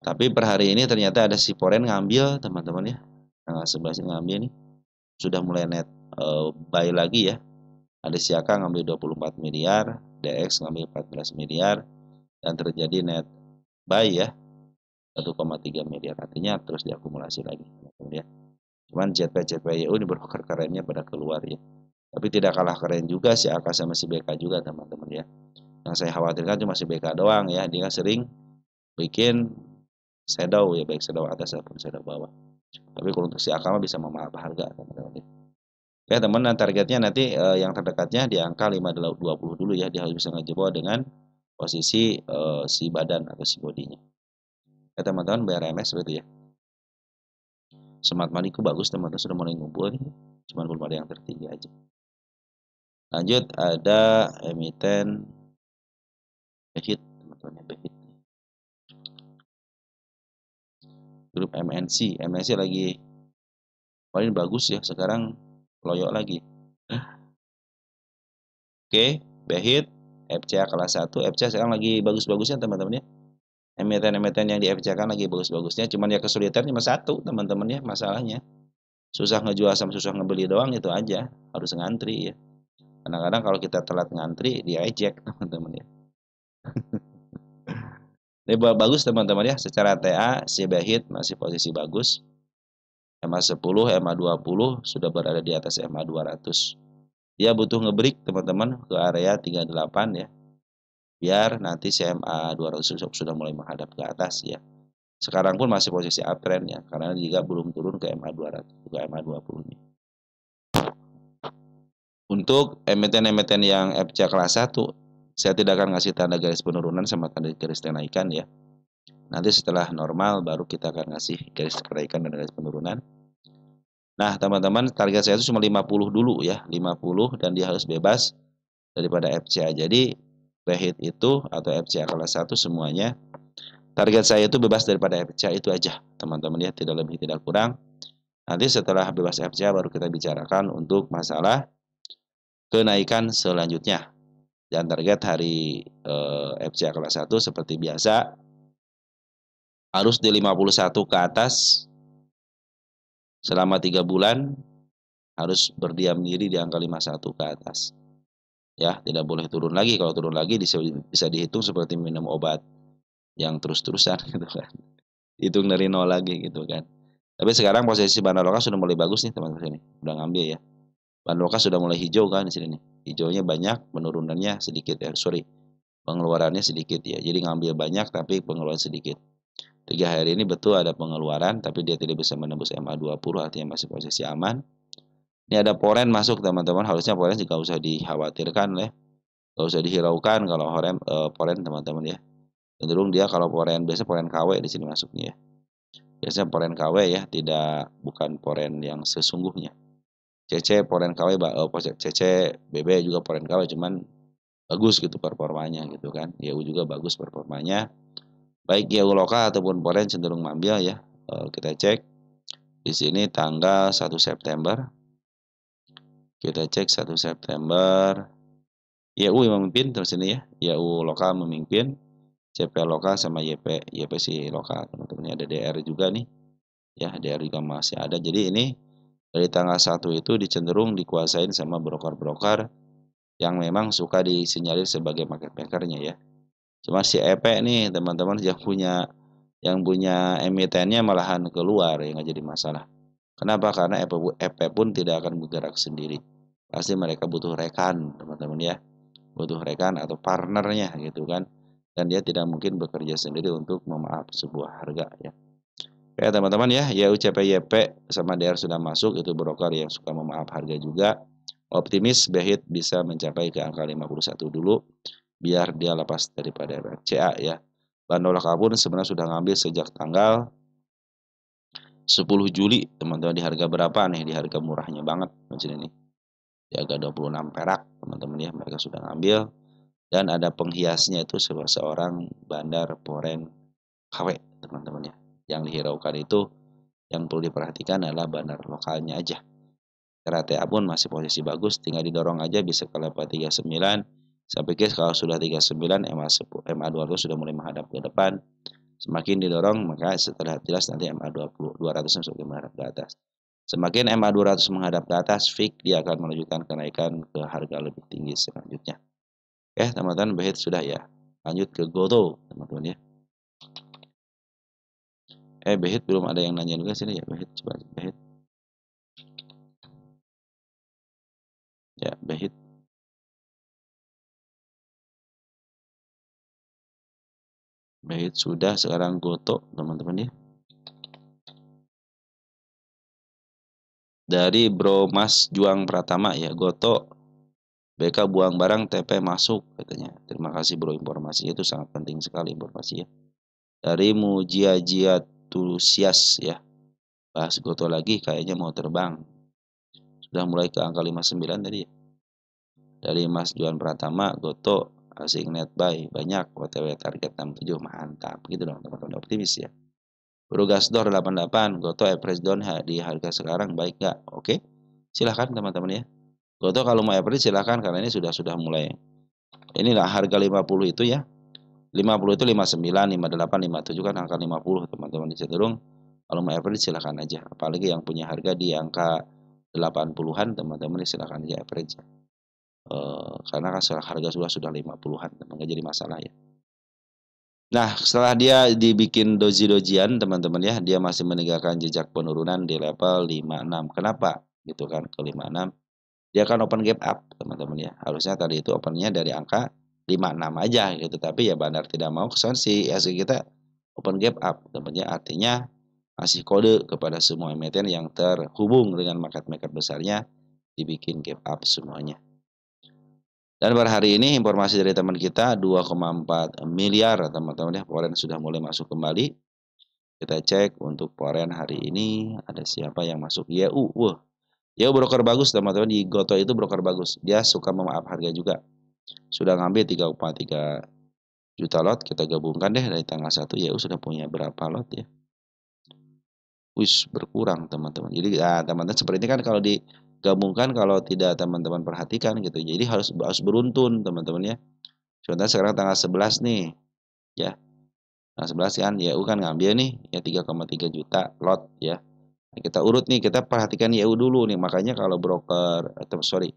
Tapi per hari ini ternyata ada si Poren ngambil, teman-teman ya. Tanggal 11 ngambil nih. Sudah mulai net buy lagi ya. Ada Siaka ngambil 24 miliar, DX ngambil 14 miliar, dan terjadi net buy ya 1,3 miliar. Artinya terus diakumulasi lagi, teman-teman ya. Cuman JP-JPYU ini broker kerennya pada keluar ya. Tapi tidak kalah keren juga si AK sama si BK juga, teman-teman ya. Yang saya khawatirkan cuma si BK doang ya. Dia sering bikin shadow ya, baik shadow atas ataupun shadow bawah. Tapi kalau untuk si akal bisa memaaf harga, teman-teman. Oke teman, targetnya nanti yang terdekatnya di angka 520 dulu ya. Dia harus bisa ngejebol dengan posisi si badan atau si bodinya. Ya teman-teman, BRMS seperti ya. Smart money-ku bagus teman-teman, sudah mulai ngumpul nih. Cuman belum ada yang tertinggi aja. Lanjut ada emiten Behit, teman-teman ya, Behit. Grup MNC, MNC lagi paling bagus ya, sekarang loyok lagi. Oke, Behit, FCA kelas 1, FCA sekarang lagi bagus-bagusnya teman-teman ya. Emiten-emiten yang di FCA kan lagi bagus-bagusnya, cuman ya kesulitan cuma satu teman-teman ya masalahnya. Susah ngejual sama susah ngebeli doang itu aja, harus ngantri ya. Kadang-kadang kalau kita telat ngantri, dia ejek teman-teman ya. Ini bagus teman-teman ya, secara TA si Behit masih posisi bagus. MA 10, MA 20 sudah berada di atas MA 200. Dia butuh ngebreak teman-teman ke area 38 ya. Biar nanti CMA 200 sudah mulai menghadap ke atas ya. Sekarang pun masih posisi uptrend ya, karena juga belum turun ke MA 200 ke MA 20 nya. Untuk emiten-emiten yang FCA kelas 1, saya tidak akan ngasih tanda garis penurunan sama tanda garis kenaikan ya. Nanti setelah normal baru kita akan ngasih garis kenaikan dan garis penurunan. Nah, teman-teman, target saya itu cuma 50 dulu ya, 50 dan dia harus bebas daripada FCA. Jadi, Behit itu atau FCA kelas 1 semuanya target saya itu bebas daripada FCA itu aja, teman-teman ya, tidak lebih tidak kurang. Nanti setelah bebas FCA baru kita bicarakan untuk masalah kenaikan selanjutnya. Dan target hari FCA kelas 1 seperti biasa harus di 51 ke atas selama 3 bulan, harus berdiam diri di angka 51 ke atas. Ya, tidak boleh turun lagi, kalau turun lagi bisa dihitung seperti minum obat yang terus-terusan gitu kan. Hitung dari nol lagi gitu kan. Tapi sekarang posisi bandar lokal sudah mulai bagus nih teman-teman ini, udah ngambil ya. Bandar lokal sudah mulai hijau kan di sini nih. Hijaunya banyak, penurunannya sedikit ya, sorry, pengeluarannya sedikit ya. Jadi ngambil banyak tapi pengeluaran sedikit. 3 hari ini betul ada pengeluaran, tapi dia tidak bisa menembus MA20, artinya masih posisi aman. Ini ada poren masuk teman-teman, harusnya poren juga usah dikhawatirkan ya. Gak usah dihiraukan kalau poren teman-teman ya. Cenderung dia kalau poren, biasa poren KW di sini masuknya ya. Biasanya poren KW ya, tidak bukan poren yang sesungguhnya. CC poren KW, CC BB juga poren KW, cuman bagus gitu performanya gitu kan. YU juga bagus performanya. Baik YU lokal ataupun poren cenderung mambil ya. Kita cek di sini tanggal 1 September. Kita cek 1 September. YU yang memimpin terus ini ya. YU lokal memimpin. CP lokal sama YP si lokal teman-teman. Ada DR juga nih. Ya, DR juga masih ada. Jadi ini dari tanggal 1 itu dicenderung dikuasain sama broker-broker yang memang suka disinyalir sebagai market makernya ya. Cuma si EP nih teman-teman yang punya emitennya malahan keluar ya, nggak jadi masalah. Kenapa? Karena EP pun tidak akan bergerak sendiri. Pasti mereka butuh rekan teman-teman ya. Butuh rekan atau partnernya gitu kan. Dan dia tidak mungkin bekerja sendiri untuk memaaf sebuah harga ya. Oke teman-teman ya, YUCPYP sama DR sudah masuk, itu broker yang suka memaaf harga juga. Optimis BHIT bisa mencapai ke angka 51 dulu, biar dia lepas daripada CA ya. Bandolak pun sebenarnya sudah ngambil sejak tanggal 10 Juli, teman-teman di harga berapa nih? Di harga murahnya banget macam ini. Di harga 26 perak, teman-teman ya, mereka sudah ngambil. Dan ada penghiasnya itu seorang bandar poren KW, teman-teman ya. Yang dihiraukan itu yang perlu diperhatikan adalah bandar lokalnya aja. RTA pun masih posisi bagus, tinggal didorong aja bisa ke level 39. Saya pikir kalau sudah 39 MA200 sudah mulai menghadap ke depan. Semakin didorong maka setelah jelas nanti MA20 200 sudah menghadap ke atas. Semakin MA200 menghadap ke atas, fix dia akan menunjukkan kenaikan ke harga lebih tinggi selanjutnya. Oke, teman-teman, BHIT sudah ya. Lanjut ke GOTO, teman-teman ya. BHIT belum ada yang nanya juga sini ya, BHIT coba BHIT. Ya, BHIT. BHIT sudah, sekarang GOTO, teman-teman ya. Dari Bro Mas Juang Pratama ya, GOTO BK buang barang TP masuk katanya. Terima kasih bro, informasinya itu sangat penting sekali informasi ya. Dari Mujiajia Tulusias ya. Bahas GOTO lagi kayaknya mau terbang. Sudah mulai ke angka 59 tadi ya. Dari Mas Juan Pratama, GOTO asing net buy banyak, OTW target 67 mantap gitu dong teman-teman, optimis ya. Bro Gasdor 88, GOTO average down di harga sekarang baik nggak? Oke, silahkan teman-teman ya. GOTO kalau mau average silahkan karena ini sudah mulai. Inilah harga 50 itu ya. 50 itu 59, 58, 57 kan angka 50 teman-teman, cenderung kalau mau average silahkan aja. Apalagi yang punya harga di angka 80-an teman-teman silahkan aja average. Karena kan harga sudah 50-an teman, nggak jadi masalah ya. Nah setelah dia dibikin doji-dojian teman-teman ya, dia masih meninggalkan jejak penurunan di level 56. Kenapa? Gitu kan ke 56. Dia kan open gap up teman-teman ya. Harusnya tadi itu opennya dari angka 56 aja gitu. Tapi ya bandar tidak mau, kesan si IHSG kita open gap up teman-teman, artinya masih kode kepada semua emiten yang terhubung dengan market maker besarnya dibikin gap up semuanya. Dan per hari ini informasi dari teman kita 2,4 miliar teman-teman ya, poren sudah mulai masuk kembali. Kita cek untuk poren hari ini ada siapa yang masuk. YU. Wah, ya broker bagus teman-teman, di GOTO itu broker bagus. Dia suka memaaf harga juga. Sudah ngambil 3,3 juta lot, kita gabungkan deh dari tanggal 1 ya sudah punya berapa lot ya. Wis berkurang teman-teman. Jadi teman-teman seperti ini kan kalau digabungkan kalau tidak teman-teman perhatikan gitu. Jadi harus beruntun teman-teman ya. Contohnya sekarang tanggal 11 nih. Ya. Tanggal 11 kan YU kan ngambil nih ya 3,3 juta lot ya. Nah, kita urut nih, kita perhatikan YU dulu nih. Makanya kalau broker atau sorry,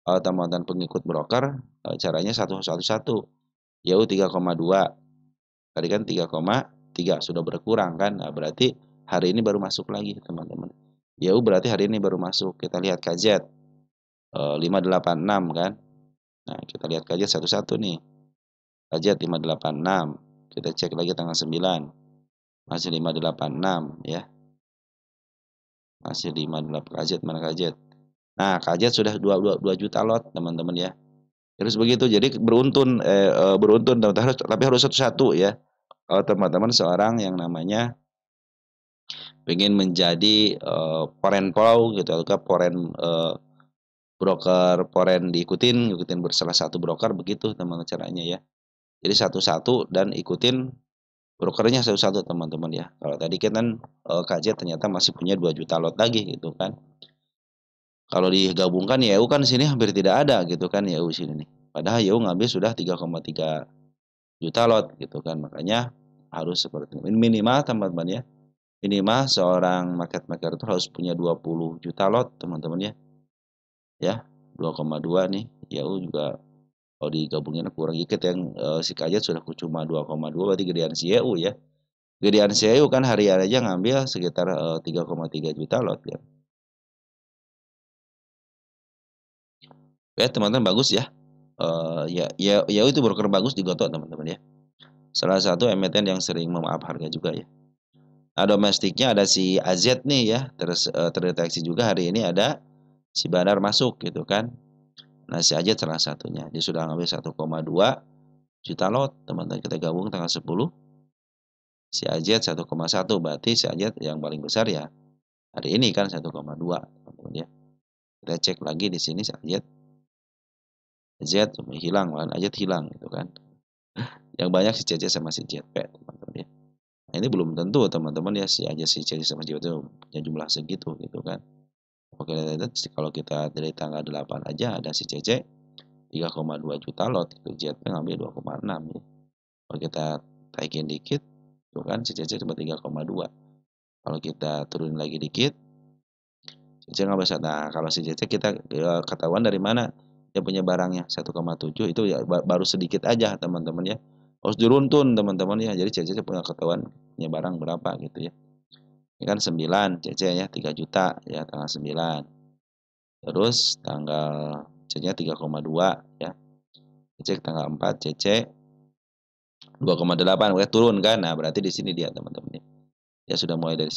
teman-teman pengikut broker caranya satu satu satu. YU 3,2. Tadi kan 3,3 sudah berkurang kan. Nah, berarti hari ini baru masuk lagi teman-teman. YU berarti hari ini baru masuk. Kita lihat KZ 586 kan. Nah, kita lihat KZ satu-satu nih. KZ 586. Kita cek lagi tanggal 9. Masih 586 ya. Masih 58 KZ, mana KZ? Nah, KZ sudah 2 juta lot, teman-teman ya. Terus begitu. Jadi beruntun tapi harus satu-satu ya. Kalau teman-teman seorang yang namanya pengen menjadi foreign flow gitu atau foreign broker foreign ikutin bersalah satu broker begitu teman-teman caranya ya. Jadi satu-satu dan ikutin brokernya satu-satu teman-teman ya. Kalau tadi kan KJ ternyata masih punya 2 juta lot lagi gitu kan. Kalau digabungkan YU kan sini hampir tidak ada gitu kan YU sini nih. Padahal YU ngambil sudah 3,3 juta lot gitu kan. Makanya harus seperti ini. Minimal teman-teman ya. Minimal seorang market maker itu harus punya 20 juta lot teman-teman ya. Ya, 2,2 nih. YU juga kalau digabungin kurang dikit yang si KJ sudah cuma 2,2 berarti gedean si YU ya. Gedean si YU kan hari aja ngambil sekitar 3,3 juta lot ya. Ya teman-teman bagus ya. Ya itu broker bagus di Goto teman-teman ya. Salah satu emiten yang sering memaaf harga juga ya. Nah, domestiknya ada si AZ nih ya, terdeteksi juga hari ini ada si Bandar masuk gitu kan. Nah, si AZ salah satunya. Dia sudah ngambil 1,2 juta lot, teman-teman kita gabung tanggal 10. Si AZ 1,1 berarti si AZ yang paling besar ya. Hari ini kan 1,2 teman-teman ya. Kita cek lagi di sini si AZ. AZ hilang kan, AZ hilang gitu kan. Yang banyak si CC sama si JP teman-teman ya. Nah, ini belum tentu teman-teman ya si CC sama JP itu punya jumlah segitu gitu kan. Oke, kalau kita dari tanggal 8 aja ada si CC 3,2 juta lot, itu JP ngambil 2,6 ya. Kalau kita taikin dikit, tuh kan si CC cuma 3,2. Kalau kita turunin lagi dikit, CC ngambil 1. Nah, kalau si CC kita ketahuan dari mana dia punya barangnya 1,7 itu ya baru sedikit aja teman-teman ya. Harus diruntun teman-teman ya. Jadi CC punya ketahuan punya barang berapa gitu ya. Ini kan 9 CC ya 3 juta ya tanggal 9. Terus tanggal CC-nya 3,2 ya. CC tanggal 4 CC 2,8 udah turun kan. Nah, berarti di sini dia teman-teman ya. Ya sudah mulai dari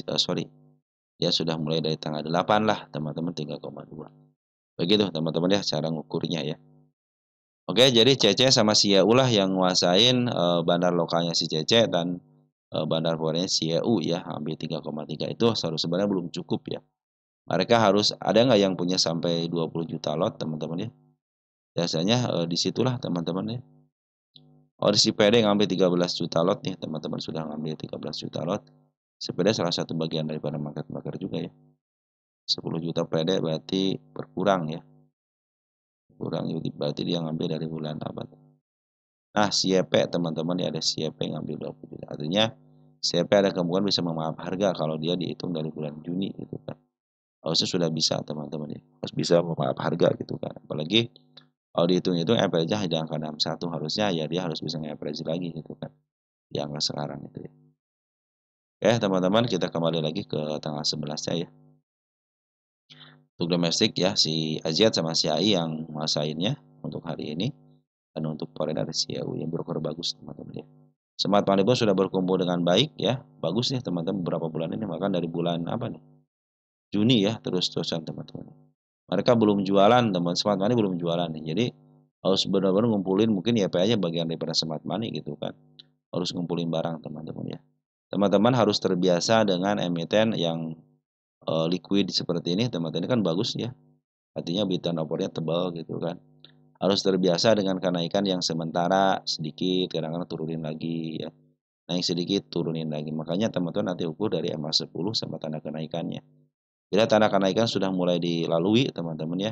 Ya sudah mulai dari tanggal 8 lah teman-teman 3,2. Begitu teman-teman ya cara ngukurnya ya. Oke, jadi CC sama si YU lah yang nguasain bandar lokalnya si CC dan bandar foreign si YU ya, ambil 3,3 itu sebenarnya belum cukup ya. Mereka harus ada nggak yang punya sampai 20 juta lot teman-teman ya. Biasanya disitulah teman-teman ya. Oh, si PD ngambil 13 juta lot nih teman-teman sudah ngambil 13 juta lot. PD salah satu bagian daripada market maker juga ya. 10 juta PD berarti berkurang ya. Kurang berarti dia ngambil dari bulan apa? Nah, CP teman-teman ya ada CP ngambil 20 juta. Artinya CP ada kemungkinan bisa memaaf harga kalau dia dihitung dari bulan Juni gitu kan. Harusnya sudah bisa teman-teman ya. Harus bisa memaaf harga gitu kan. Apalagi kalau dihitung-hitung average-nya di angka 61 harusnya ya dia harus bisa nge-average lagi gitu kan. Di angka sekarang itu ya. Oke, teman-teman kita kembali lagi ke tanggal 11-nya ya. Untuk domestik ya si Aziat sama si AI yang menguasainnya untuk hari ini. Dan untuk foreign ada si EU yang broker bagus teman-teman ya. Smart Money pun sudah berkumpul dengan baik ya. Bagus nih teman-teman beberapa bulan ini. Bahkan dari bulan apa nih? Juni ya terus-terusan teman-teman. Mereka belum jualan teman Smart Money belum jualan nih. Jadi harus benar-benar ngumpulin mungkin ya aja bagian daripada Smart Money gitu kan. Harus ngumpulin barang teman-teman ya. Teman-teman harus terbiasa dengan emiten yang liquid seperti ini teman-teman. Ini kan bagus ya. Artinya bid dan opornya tebal gitu kan. Harus terbiasa dengan kenaikan yang sementara sedikit, kadang-kadang turunin lagi ya. Naik sedikit, turunin lagi. Makanya teman-teman nanti ukur dari MA10 sama tanda kenaikannya. Bila tanda kenaikan sudah mulai dilalui teman-teman ya,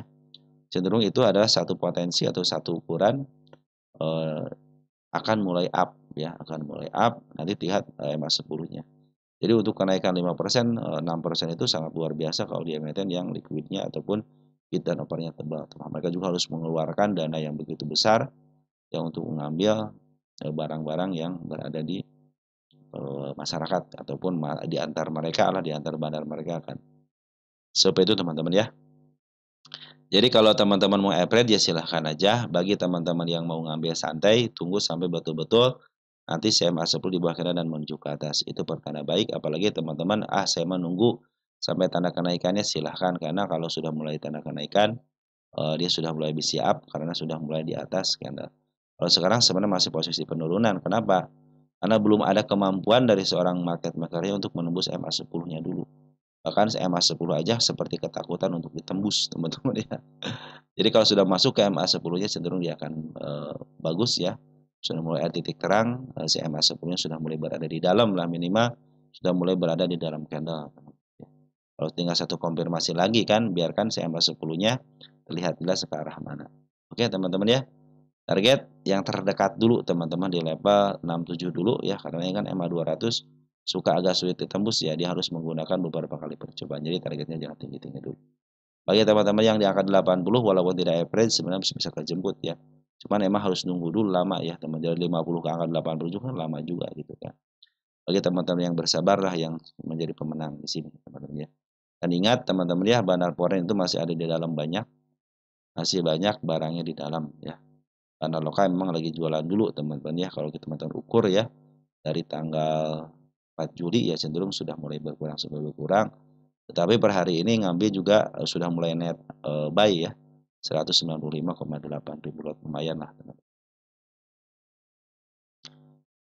cenderung itu adalah satu potensi atau satu ukuran akan mulai up ya, akan mulai up, nanti lihat EMA 10-nya. Jadi untuk kenaikan 5%, 6% itu sangat luar biasa kalau di emiten yang liquidnya ataupun bid dan offer-nya tebal. Mereka juga harus mengeluarkan dana yang begitu besar yang untuk mengambil barang-barang yang berada di masyarakat ataupun di antar mereka lah, di antar bandar mereka kan. Seperti itu teman-teman ya. Jadi kalau teman-teman mau upgrade ya silahkan aja. Bagi teman-teman yang mau ngambil santai, tunggu sampai betul-betul nanti CMA 10 di bawah kanan dan menuju ke atas. Itu pertanda baik. Apalagi teman-teman, saya menunggu sampai tanda kenaikannya silahkan. Karena kalau sudah mulai tanda kenaikan, dia sudah mulai bisa up karena sudah mulai di atas candle. Kalau sekarang sebenarnya masih posisi penurunan. Kenapa? Karena belum ada kemampuan dari seorang market maker untuk menembus MA 10-nya dulu. Bahkan MA 10 aja seperti ketakutan untuk ditembus, teman-teman ya. Jadi kalau sudah masuk ke MA 10-nya cenderung dia akan bagus ya. Sudah mulai ada titik terang, si MA 10-nya sudah mulai berada di dalam lah minimal sudah mulai berada di dalam candle. Kalau tinggal satu konfirmasi lagi kan, biarkan si MA 10-nya terlihat jelas ke arah mana. Oke teman-teman ya. Target yang terdekat dulu teman-teman di level 67 dulu ya, karena ini kan MA 200 suka agak sulit ditembus ya, dia harus menggunakan beberapa kali percobaan. Jadi targetnya jangan tinggi-tinggi dulu. Bagi teman-teman yang di angka 80 walaupun tidak average sebenarnya bisa kejemput ya. Cuman emang harus nunggu dulu lama ya teman, dari 50 ke angka 80 juga kan lama juga gitu kan. Bagi teman-teman yang bersabar lah yang menjadi pemenang di sini teman-teman ya. Dan ingat teman-teman ya, bandar foreign itu masih ada di dalam banyak, masih banyak barangnya di dalam ya. Bandar lokal memang lagi jualan dulu teman-teman ya, kalau kita teman-teman ukur ya dari tanggal 4 Juli ya cenderung sudah mulai berkurang. Tetapi per hari ini ngambil juga sudah mulai net buy ya 195,8 ribu lot, lumayan lah teman-teman.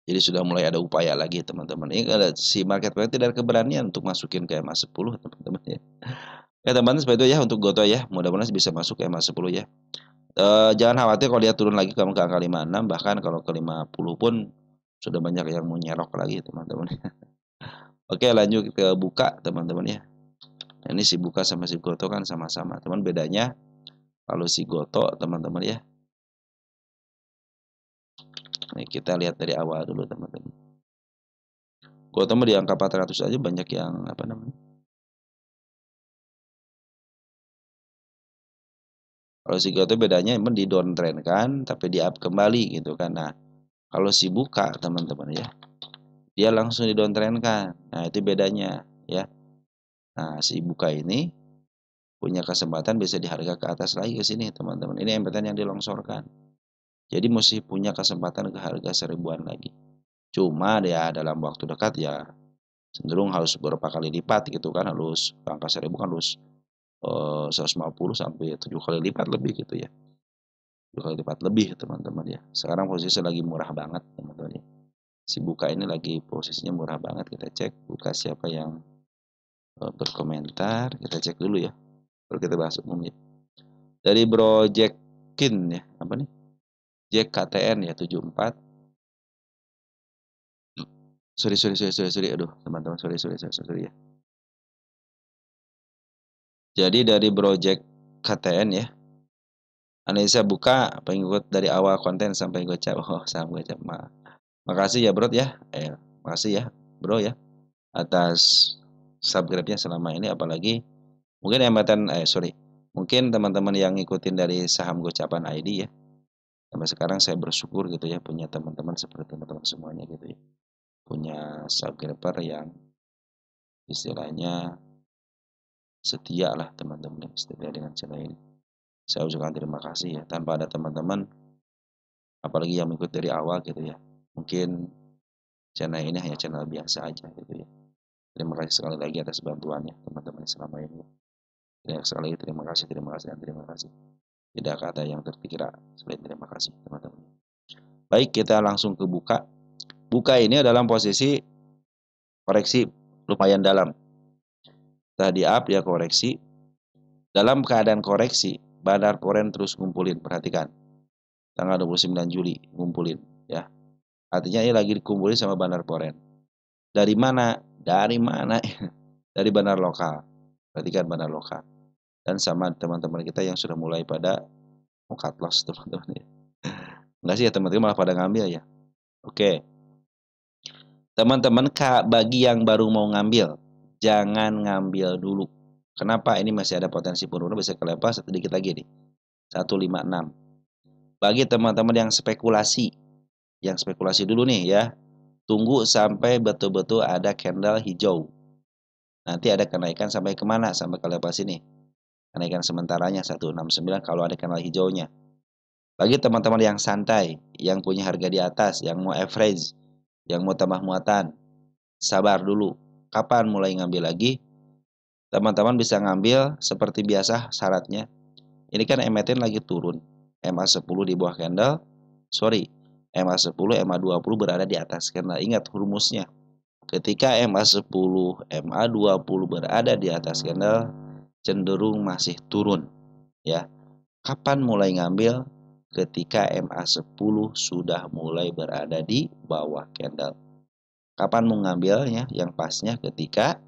Jadi sudah mulai ada upaya lagi teman-teman. Ini ada si market player tidak ada keberanian untuk masukin ke MA 10 teman-teman ya. Ya teman-teman seperti itu ya untuk Goto ya. Mudah-mudahan bisa masuk ke MA 10 ya. Jangan khawatir kalau dia turun lagi ke angka 56, bahkan kalau ke 50 pun sudah banyak yang mau nyerok lagi teman-teman. Oke lanjut ke buka teman-teman ya. Nah, ini si buka sama si Goto kan sama-sama. Teman bedanya kalau si Goto teman-teman ya. Nih kita lihat dari awal dulu teman-teman. Goto mah di angka 400 aja banyak yang apa namanya. Kalau si Goto bedanya emang di downtrend kan, tapi di up kembali gitu kan. Nah, kalau si buka teman-teman ya, dia langsung di downtrend kan. Nah, itu bedanya ya. Nah, si buka ini punya kesempatan bisa di harga ke atas lagi ke sini teman-teman. Ini embetan yang dilongsorkan. Jadi mesti punya kesempatan ke harga 1000-an lagi. Cuma ya dalam waktu dekat ya cenderung harus beberapa kali lipat gitu kan, harus angka 1000 kan harus 150 sampai 7 kali lipat lebih gitu ya. 7 kali lipat lebih teman-teman ya. Sekarang posisi lagi murah banget teman-teman ya. Si buka ini lagi posisinya murah banget. Kita cek buka siapa yang berkomentar, kita cek dulu ya. Kalau kita bahas umum ya. Dari Bro Jackin ya, apa nih? Jack KTN ya 74. Sorry. Aduh, teman-teman sorry ya. Jadi dari Bro Jack KTN ya. Analisa buka pengikut dari awal konten sampai gocap. Oh, sampai gocap. Makasih ya, Bro ya. Makasih ya, Bro ya atas subscribe-nya selama ini, apalagi mungkin mungkin teman-teman yang ngikutin dari saham gocapan ID ya. Sampai sekarang saya bersyukur gitu ya punya teman-teman seperti teman-teman semuanya gitu ya. Punya subscriber yang istilahnya setia lah teman-teman, setia dengan channel ini. Saya ucapkan terima kasih ya. Tanpa ada teman-teman, apalagi yang mengikuti dari awal gitu ya, mungkin channel ini hanya channel biasa aja gitu ya. Terima kasih sekali lagi atas bantuannya teman-teman selama ini. Sekali lagi terima kasih. Tidak kata yang terkira selain terima kasih teman-teman. Baik, kita langsung ke buka. Buka ini dalam posisi koreksi lumayan dalam. Tadi up ya koreksi. Dalam keadaan koreksi, bandar foreign terus ngumpulin, perhatikan. Tanggal 29 Juli ngumpulin ya. Artinya ini lagi dikumpulin sama bandar foreign. Dari mana? Dari mana? Dari bandar lokal. Perhatikan bandar lokal. Dan sama teman-teman kita yang sudah mulai pada cut loss teman-teman ya. Enggak sih ya teman-teman malah pada ngambil ya. Oke. Teman-teman, bagi yang baru mau ngambil, jangan ngambil dulu. Kenapa? Ini masih ada potensi penurunan bisa ke level sedikit lagi nih, 156. Bagi teman-teman yang spekulasi dulu nih ya, tunggu sampai betul-betul ada candle hijau. Nanti ada kenaikan sampai kemana? Sampai ke level sini. Kenaikan sementaranya 169 kalau ada candle hijaunya. Bagi teman-teman yang santai, yang punya harga di atas, yang mau average, yang mau tambah muatan, sabar dulu. Kapan mulai ngambil lagi? Teman-teman bisa ngambil seperti biasa syaratnya. Ini kan MA10 lagi turun. MA10 di bawah candle, sorry, MA10, MA20 berada di atas candle. Ingat rumusnya. Ketika MA10, MA20 berada di atas candle, cenderung masih turun. Ya. Kapan mulai ngambil? Ketika MA10 sudah mulai berada di bawah candle. Kapan mau ngambilnya? Yang pasnya ketika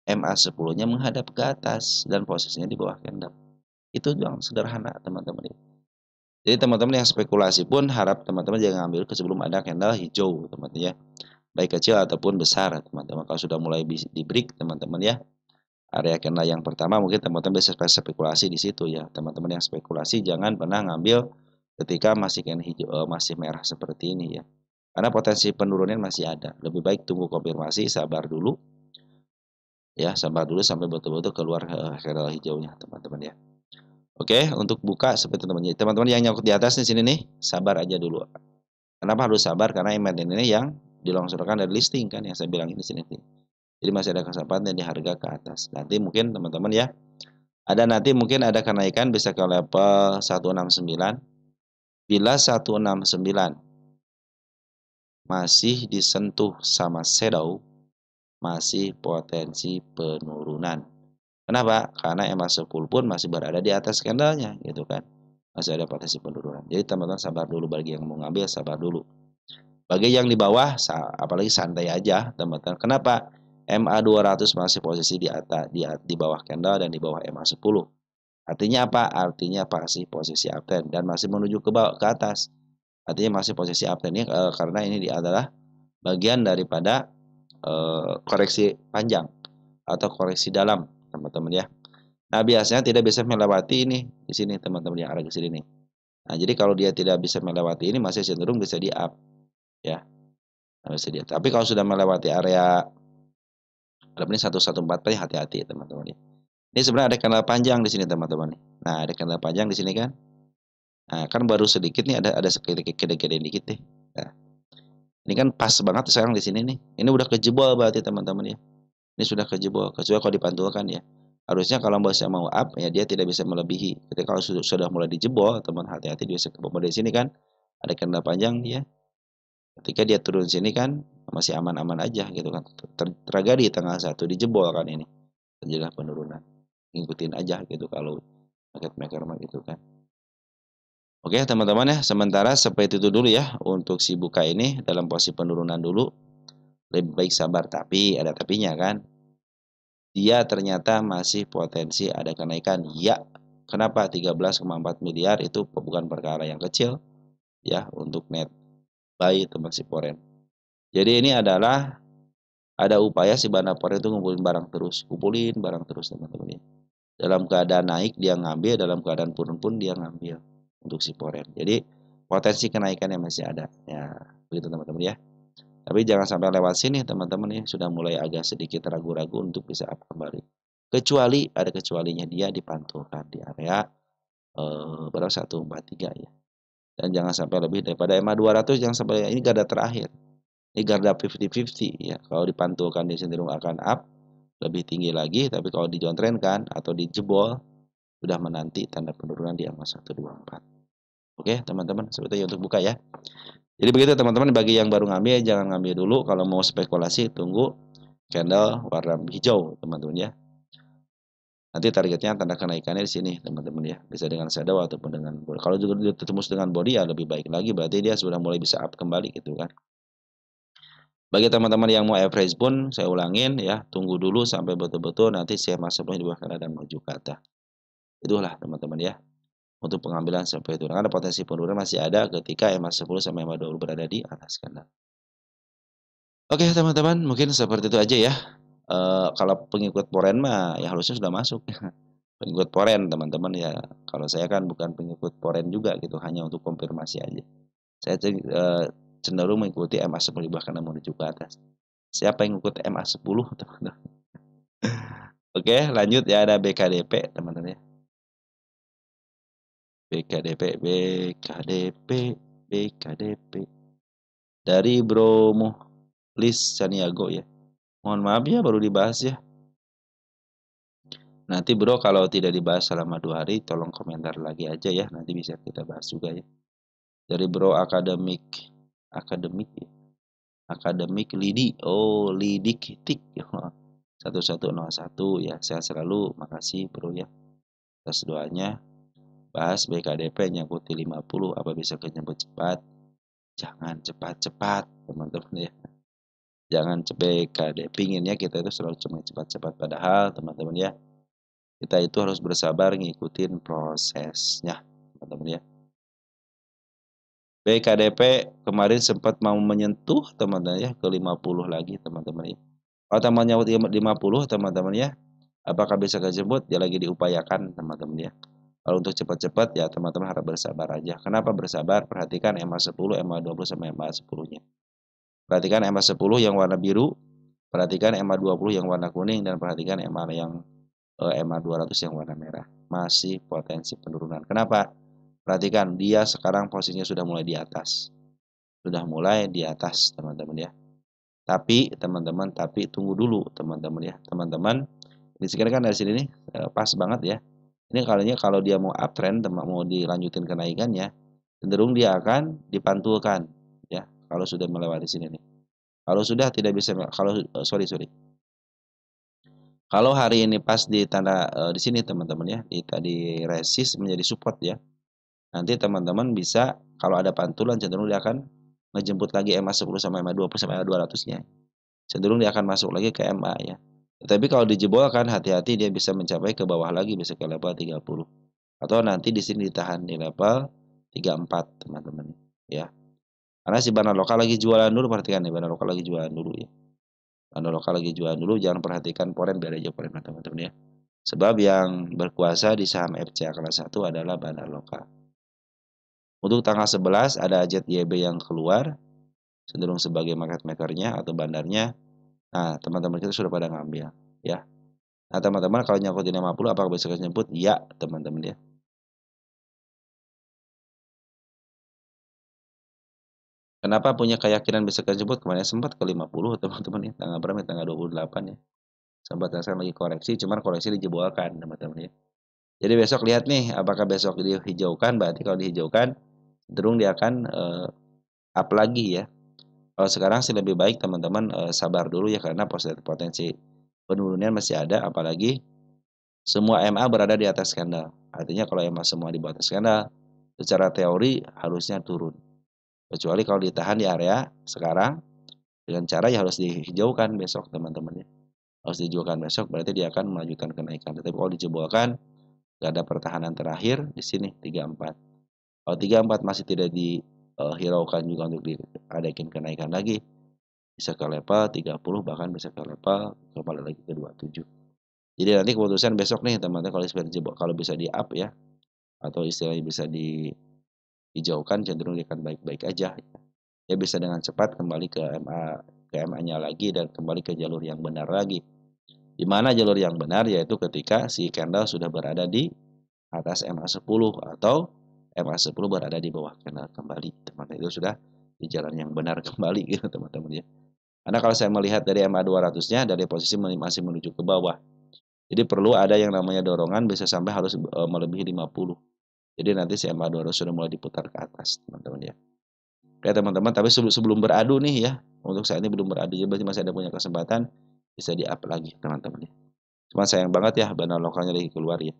MA10-nya menghadap ke atas dan posisinya di bawah candle. Itu yang sederhana, teman-teman. Jadi teman-teman yang spekulasi pun harap teman-teman jangan ambil sebelum ada candle hijau, teman-teman ya. Baik kecil ataupun besar, teman-teman. Kalau sudah mulai di break, teman-teman ya. Area candle yang pertama mungkin teman-teman bisa spekulasi di situ ya. Teman-teman yang spekulasi jangan pernah ngambil ketika masih candle hijau, masih merah seperti ini ya. Karena potensi penurunan masih ada. Lebih baik tunggu konfirmasi, sabar dulu. Ya, sabar dulu sampai betul-betul keluar candle hijaunya, teman-teman ya. Oke, untuk buka seperti teman-teman. Teman-teman yang nyangkut di atas di sini nih, sabar aja dulu. Kenapa harus sabar? Karena emiten ini yang dilongsorkan dari listing kan yang saya bilang ini sini. Jadi masih ada kesempatan di harga ke atas. Nanti mungkin teman-teman ya, nanti mungkin ada kenaikan bisa ke level 169. Bila 169 masih disentuh sama shadow, masih potensi penurunan. Kenapa? Karena MA10 pun masih berada di atas candlenya gitu kan. Masih ada potensi penurunan. Jadi teman-teman sabar dulu bagi yang mau ngambil sabar dulu. Bagi yang di bawah apalagi santai aja teman-teman. Kenapa? MA200 masih posisi di atas di bawah candle dan di bawah MA10. Artinya apa? Artinya masih posisi uptrend dan masih menuju ke bawah ke atas. Artinya masih posisi uptrend ini karena ini adalah bagian daripada koreksi panjang atau koreksi dalam, teman-teman ya. Nah, biasanya tidak bisa melewati ini di sini teman-teman yang arah ke sini nih. Nah, jadi kalau dia tidak bisa melewati ini masih cenderung bisa di up ya. Nah, bisa di up. Tapi kalau sudah melewati area ini 114 hati-hati teman-teman ya. Ini sebenarnya ada kanal panjang di sini teman-teman. Nah, ada kanal panjang di sini kan. Nah, kan baru sedikit nih ada gede-gede dikit deh. Nah, ini kan pas banget sekarang di sini nih. Ini udah kejebol berarti teman-teman ya. Ini sudah kejebol, kecuali kalau dipantulkan ya. Harusnya kalau bosnya mau up ya dia tidak bisa melebihi. Ketika kalau sudah mulai dijebol, teman hati-hati dia bisa kebobol di sini kan. Ada kanal panjang ya. Ketika dia turun sini kan masih aman-aman aja gitu kan. Terjaga di tengah satu dijebol kan ini. Terjadi penurunan. Ngikutin aja gitu kalau market maker mah gitu kan. Oke teman-teman ya, sementara seperti itu dulu ya untuk si buka ini dalam posisi penurunan dulu. Lebih baik sabar, tapi ada tapinya kan. Dia ternyata masih potensi ada kenaikan. Ya, kenapa 13,4 miliar itu bukan perkara yang kecil ya untuk net buy teman si Poren. Jadi ini adalah ada upaya si Banda Poren itu ngumpulin barang terus, teman-teman ya. Dalam keadaan naik dia ngambil, dalam keadaan turun pun dia ngambil untuk si Poren. Jadi potensi kenaikannya masih ada. Ya, begitu teman-teman ya. Tapi jangan sampai lewat sini teman-teman ya, sudah mulai agak sedikit ragu-ragu untuk bisa up kembali. Kecuali ada kecualinya dia dipantulkan di area berapa 143 ya. Dan jangan sampai lebih daripada EMA 200 jangan sampai ini garda terakhir. Ini garda 50-50 ya. Kalau dipantulkan dia cenderung akan up lebih tinggi lagi, tapi kalau dijontrenkan atau dijebol sudah menanti tanda penurunan di EMA 124. Oke, teman-teman, seperti itu untuk buka ya. Jadi begitu teman-teman, bagi yang baru ngambil jangan ngambil dulu, kalau mau spekulasi tunggu candle warna hijau, teman-teman ya. Nanti targetnya tanda kenaikannya di sini, teman-teman ya. Bisa dengan shadow ataupun dengan body. Kalau juga tembus dengan body ya lebih baik lagi, berarti dia sudah mulai bisa up kembali gitu kan. Bagi teman-teman yang mau average pun saya ulangin ya, tunggu dulu sampai betul-betul nanti saya masuknya di bawah kanan dan maju ke atas. Itulah teman-teman ya. Untuk pengambilan sampai itu. Karena potensi penurunan masih ada ketika EMA 10 sampai EMA 20 berada di atas kanan. Oke teman-teman, mungkin seperti itu aja ya. Kalau pengikut Foreign mah ya harusnya sudah masuk. Pengikut Foreign teman-teman ya, kalau saya kan bukan pengikut Foreign juga gitu, hanya untuk konfirmasi aja. Saya cenderung mengikuti MA10 bahkan menuju ke atas. Siapa yang ikut MA10 teman-teman? Oke lanjut ya, ada BKDP teman-teman ya. BKDP, BKDP, BKDP. Dari Bro Muhlis Saniago ya. Mohon maaf ya baru dibahas ya. Nanti Bro kalau tidak dibahas selama 2 hari tolong komentar lagi aja ya. Nanti bisa kita bahas juga ya. Dari Bro Akademik ya. Akademik Lidi. Oh, Lidik Tik. 1101 ya. Sehat selalu. Makasih Bro ya atas doanya. Bahas BKDP nyangkuti 50 apa bisa kenyebut cepat? Jangan cepat-cepat teman-teman ya. Jangan BKD. Pinginnya kita itu selalu cuma cepat-cepat padahal teman-teman ya. Kita itu harus bersabar ngikutin prosesnya teman-teman ya. BKDP kemarin sempat mau menyentuh teman-teman ya ke 50 lagi teman-teman ya. Kalau temannya 50 teman-teman ya, apakah bisa kejebut? Ya lagi diupayakan teman-teman ya. Kalau untuk cepat-cepat ya teman-teman harap bersabar aja. Kenapa bersabar? Perhatikan MA10, MA20 sama MA10-nya. Perhatikan MA10 yang warna biru, perhatikan MA20 yang warna kuning, dan perhatikan MA200 yang warna merah. Masih potensi penurunan. Kenapa? Perhatikan, dia sekarang posisinya sudah mulai di atas. Sudah mulai di atas, teman-teman ya. Tapi, teman-teman, tapi tunggu dulu, teman-teman ya. Teman-teman, di sini kan dari sini nih, pas banget ya. Ini kalinya kalau dia mau uptrend, mau dilanjutin kenaikannya, cenderung dia akan dipantulkan, ya. Kalau sudah melewati sini nih. Kalau sudah tidak bisa, kalau sorry. Kalau hari ini pas di tanda di sini teman-teman ya, di tadi resist menjadi support ya. Nanti teman-teman bisa kalau ada pantulan cenderung dia akan ngejemput lagi MA10 sama MA20 sama MA200-nya. Cenderung dia akan masuk lagi ke MA ya. Tetapi kalau dijebolkan hati-hati dia bisa mencapai ke bawah lagi bisa ke level 30. Atau nanti di sini ditahan di level 34 teman-teman ya. Karena si Bana lokal lagi jualan dulu, perhatikan nih Bana lokal lagi jualan dulu ya. Bana lokal lagi jualan dulu, jangan perhatikan foreign, biar aja foreign teman-teman ya. Sebab yang berkuasa di saham FCA kelas 1 adalah bandar lokal. Untuk tanggal 11 ada ZYB yang keluar, cenderung sebagai market makernya atau bandarnya. Nah, teman-teman kita sudah pada ngambil ya. Nah, teman-teman kalau nyangkutin 50 apakah bisa nyebut? Ya, teman-teman ya. Kenapa punya keyakinan bisa kejebut? Kemarin sempat ke 50 teman-teman ya. Tanggal berapa? Tanggal 28 ya. Sempat sekarang lagi koreksi, cuman koreksi dijebolkan teman-teman ya. Jadi besok lihat nih, apakah besok dihijaukan? Berarti kalau dihijaukan, cenderung dia akan up lagi ya. Kalau sekarang sih lebih baik teman-teman sabar dulu ya, karena potensi penurunan masih ada, apalagi semua MA berada di atas skandal. Artinya kalau MA semua di atas skandal, secara teori harusnya turun. Kecuali kalau ditahan di area sekarang, dengan cara ya harus dihijaukan besok teman-teman ya. Harus dihijaukan besok berarti dia akan melanjutkan kenaikan. Tetapi kalau dijebolkan, nggak ada pertahanan terakhir di sini 34. Kalau 34 masih tidak dihiraukan juga untuk diadakan kenaikan lagi, bisa ke level 30 bahkan bisa ke level kembali lagi ke 27. Jadi nanti keputusan besok nih teman-teman, kalau bisa di up ya, atau istilahnya bisa dijauhkan, cenderung akan baik-baik aja. Ya bisa dengan cepat kembali ke MA-nya lagi dan kembali ke jalur yang benar lagi. Di mana jalur yang benar yaitu ketika si candle sudah berada di atas MA10 atau MA10 berada di bawah candle kembali. Teman-teman itu sudah di jalan yang benar kembali gitu teman-teman ya. Karena kalau saya melihat dari MA200-nya dari posisi masih menuju ke bawah. Jadi perlu ada yang namanya dorongan bisa sampai harus melebihi 50. Jadi nanti si MA200 sudah mulai diputar ke atas, teman-teman ya. Oke teman-teman, tapi sebelum beradu nih ya, untuk saat ini belum beradu, jadi masih ada punya kesempatan bisa di-up lagi teman-teman ya. Cuma sayang banget ya, bandar lokalnya lagi keluar ya.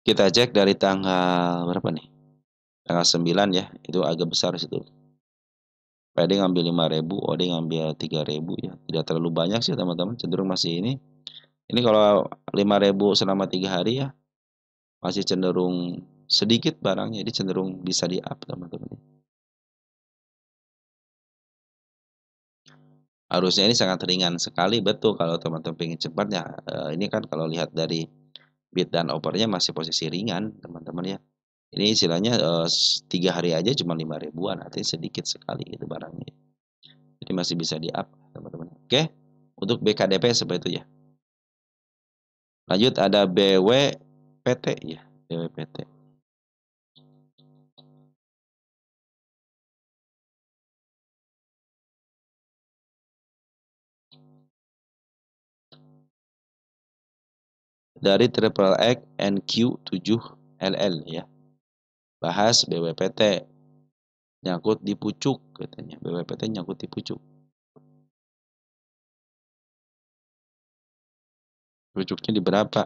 Kita cek dari tanggal berapa nih? Tanggal 9 ya, itu agak besar situ. PD ngambil 5.000, OD ngambil 3.000 ya. Tidak terlalu banyak sih teman-teman, cenderung masih ini. Ini kalau 5.000 selama 3 hari ya, masih cenderung sedikit barangnya, jadi cenderung bisa di-up teman-teman. Harusnya ini sangat ringan sekali, betul kalau teman-teman pengen cepat ya, ini kan kalau lihat dari bid dan offer-nya masih posisi ringan teman-teman ya. Ini istilahnya, 3 hari aja cuma 5 ribuan, artinya sedikit sekali gitu barangnya. Jadi masih bisa di-up teman-teman. Oke, untuk BKDP seperti itu ya. Lanjut ada BWPT ya, BWPT. Dari Triple X NQ7LL ya. Bahas BWPT, nyangkut di pucuk katanya, BWPT nyangkut di pucuk. Pucuknya di berapa?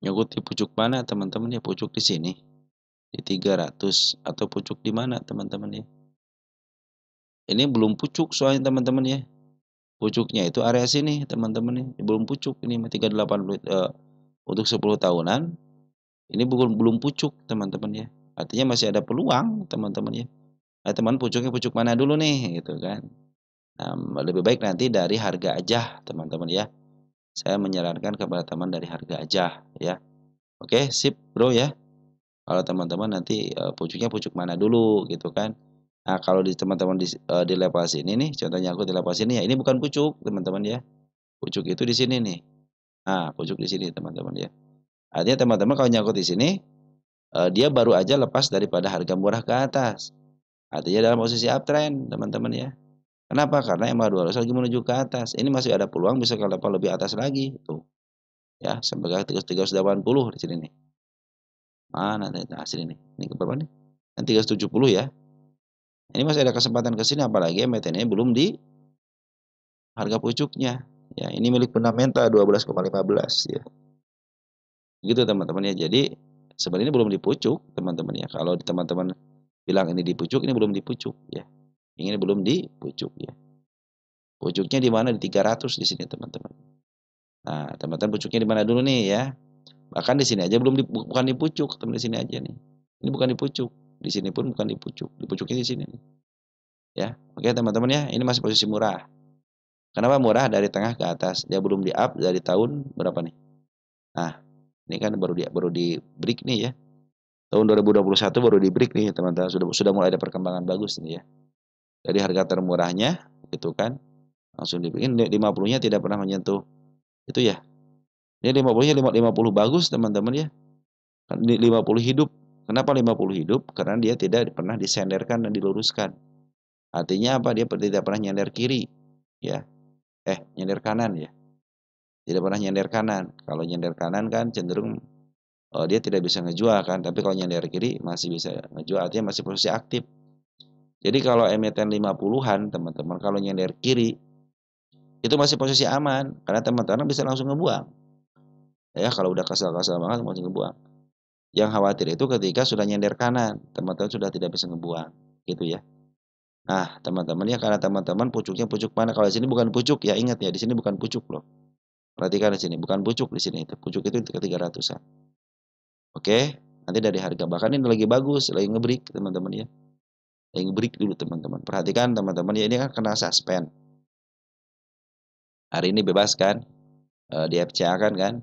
Nyangkut di pucuk mana teman-teman ya? Pucuk di sini, di 300 atau pucuk di mana teman-teman ya? Ini belum pucuk soalnya teman-teman ya. Pucuknya itu area sini teman-teman ya. Belum pucuk ini 380 untuk 10 tahunan. Ini belum pucuk teman-teman ya. Artinya masih ada peluang teman-teman ya. Nah, teman pucuknya pucuk mana dulu nih gitu kan. Nah, lebih baik nanti dari harga aja teman-teman ya. Saya menyarankan kepada teman dari harga aja ya. Oke, sip bro ya. Kalau teman-teman nanti pucuknya pucuk mana dulu gitu kan. Nah, kalau di teman-teman di level sini nih, contohnya aku di level sini ya, ini bukan pucuk teman-teman ya. Pucuk itu di sini nih. Nah, pucuk di sini teman-teman ya. Artinya teman-teman kalau nyangkut di sini, dia baru aja lepas daripada harga murah ke atas. Artinya dalam posisi uptrend teman-teman ya. Kenapa? Karena MA200 lagi menuju ke atas. Ini masih ada peluang bisa ke level lebih atas lagi tuh. Ya, sampai ke 380 di sini nih. Mana nih? Nah, sini nih. Ini ke berapa nih? Yang 370 ya. Ini masih ada kesempatan ke sini apalagi MTN-nya belum di harga pucuknya. Ya, ini milik fundamental 12,15 ya. Gitu teman-teman ya. Jadi sebenarnya belum di pucuk teman-teman ya. Kalau teman-teman bilang ini di pucuk, ini belum di pucuk ya. Ini belum di pucuk ya. Pucuknya di mana? Di 300 di sini teman-teman. Nah, teman-teman pucuknya di mana dulu nih ya? Bahkan di sini aja belum bukan di pucuk, teman di sini aja nih. Ini bukan di pucuk. Di sini pun bukan di pucuk. Di pucuknya di sini nih. Ya. Oke teman-teman ya, ini masih posisi murah. Kenapa murah? Dari tengah ke atas. Dia belum di up dari tahun berapa nih? Nah, ini kan baru di break nih ya. Tahun 2021 baru di break nih teman-teman. Sudah mulai ada perkembangan bagus nih ya. Dari harga termurahnya itu kan langsung dibikin 50-nya tidak pernah menyentuh itu ya. Ini 50-nya 50 bagus teman-teman ya. 50 hidup. Kenapa 50 hidup? Karena dia tidak pernah disenderkan dan diluruskan. Artinya apa? Dia tidak pernah nyender kiri ya. Nyender kanan ya. Tidak pernah nyender kanan. Kalau nyender kanan kan cenderung dia tidak bisa ngejual kan, tapi kalau nyender kiri masih bisa ngejual, artinya masih posisi aktif. Jadi kalau emiten 50-an teman-teman kalau nyender kiri itu masih posisi aman karena teman-teman bisa langsung ngebuang. Ya kalau udah kesal-kesal banget langsung ngebuang. Yang khawatir itu ketika sudah nyender kanan, teman-teman sudah tidak bisa ngebuang, gitu ya. Nah, teman-teman ya karena teman-teman pucuknya pucuk mana? Kalau di sini bukan pucuk ya, ingat ya di sini bukan pucuk loh. Perhatikan di sini, bukan pucuk di sini itu. Pucuk itu ke 300-an. Oke, nanti dari harga bahkan ini lagi bagus, lagi ngebreak teman-teman ya. Lagi ngebreak dulu teman-teman. Perhatikan teman-teman ya ini kan kena suspend. Hari ini bebas kan? Di FCA kan?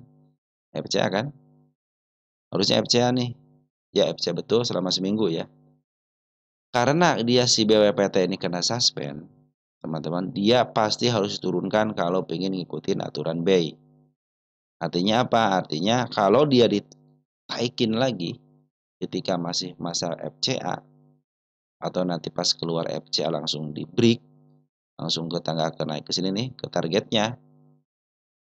FCA kan? Harusnya FCA nih. Ya FCA betul selama seminggu ya. Karena dia si BWPT ini kena suspend, teman-teman, dia pasti harus diturunkan kalau pengen ngikutin aturan BEI. Artinya apa? Artinya kalau dia ditaikin lagi ketika masih masa FCA atau nanti pas keluar FCA langsung di break, langsung ke tangga ke naik ke sini nih ke targetnya.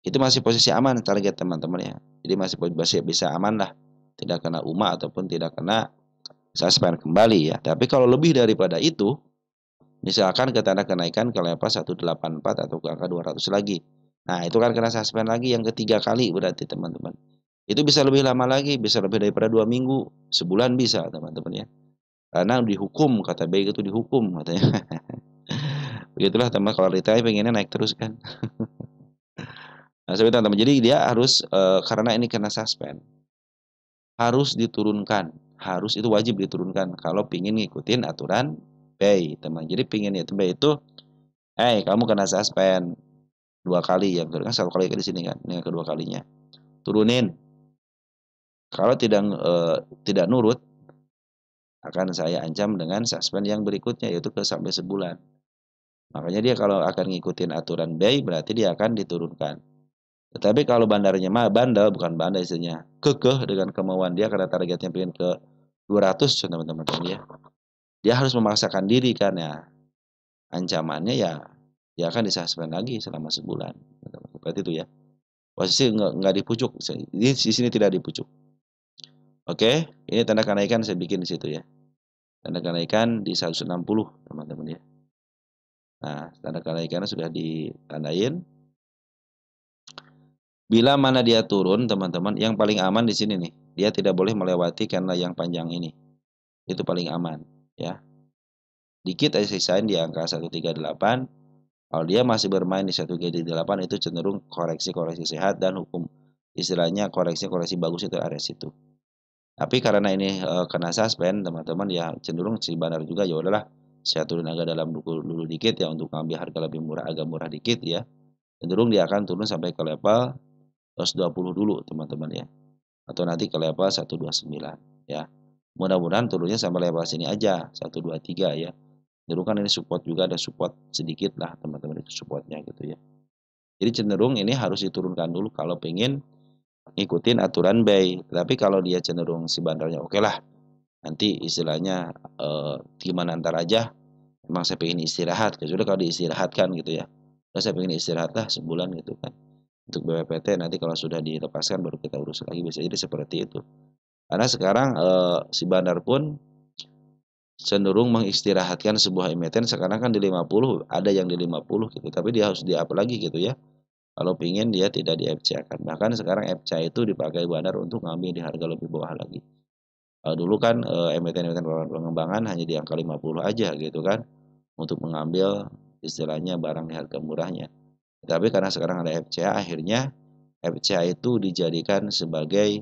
Itu masih posisi aman target teman-teman ya. Jadi masih bisa aman lah. Tidak kena UMA ataupun tidak kena suspend kembali ya. Tapi kalau lebih daripada itu, misalkan ke tanda kenaikan ke level 184 atau ke angka 200 lagi. Nah, itu kan kena suspend lagi yang ketiga kali berarti teman-teman. Itu bisa lebih lama lagi, bisa lebih daripada 2 minggu, sebulan bisa teman-teman ya. Karena dihukum, kata BI itu dihukum katanya. Begitulah teman kalau retail pengennya naik terus kan. Nah, sebentar teman. Jadi dia harus karena ini kena suspend. harus diturunkan. Harus itu wajib diturunkan kalau pingin ngikutin aturan BEI, teman. Jadi pingin itu BEI itu, kamu kena suspend 2 kali, yang kedua kan 1 kali di sini kan, ini yang kedua kalinya. Turunin. Kalau tidak nurut, akan saya ancam dengan suspend yang berikutnya, yaitu sampai sebulan. Makanya dia kalau akan ngikutin aturan BEI berarti dia akan diturunkan. Tetapi kalau bandarnya bandel, bukan bandel istilahnya, kekeh dengan kemauan dia karena targetnya pengen ke 200 teman-teman ya. Dia harus memaksakan diri kan ya. Ancamannya ya dia akan disuspend lagi selama sebulan. Seperti itu ya. Posisi nggak dipucuk. Ini di sini tidak dipucuk. Oke, ini tanda kenaikan saya bikin di situ ya. Tanda kenaikan di 160 teman-teman ya. Nah, tanda kenaikannya sudah ditandain. Bila mana dia turun, teman-teman, yang paling aman di sini nih. Dia tidak boleh melewati candle yang panjang ini. Itu paling aman, ya. Dikit aja sisain di angka 138. Kalau dia masih bermain di 138 itu cenderung koreksi-koreksi sehat dan hukum istilahnya koreksi-koreksi bagus itu ada situ. Tapi karena ini kena suspend, teman-teman ya cenderung si bandar juga ya udahlah saya turun agak dalam dulu dikit ya untuk ngambil harga lebih murah, agak murah dikit ya. Cenderung dia akan turun sampai ke level 120 dulu teman-teman ya. Atau nanti ke level 129 ya. Mudah-mudahan turunnya sampai level sini aja 123 ya. Dulu kan ini support juga ada support sedikit lah teman-teman itu supportnya gitu ya. Jadi cenderung ini harus diturunkan dulu kalau pengen ngikutin aturan BEI. Tapi kalau dia cenderung si bandarnya oke lah nanti istilahnya gimana ntar aja. Emang saya pengen istirahat, kecuali kalau diistirahatkan gitu ya. Terus saya pengen istirahat lah sebulan gitu kan. Untuk BPPT nanti kalau sudah dilepaskan baru kita urus lagi bisa jadi seperti itu. Karena sekarang si bandar pun cenderung mengistirahatkan sebuah emiten sekarang kan di 50, ada yang di 50 gitu, tapi dia harus di-up lagi gitu ya. Kalau pingin dia tidak di FCA-kan. Bahkan sekarang FCA itu dipakai bandar untuk ngambil di harga lebih bawah lagi. Dulu kan emiten-emiten pengembangan hanya di angka 50 aja gitu kan untuk mengambil istilahnya barang di harga murahnya. Tapi karena sekarang ada FCA akhirnya FCA itu dijadikan sebagai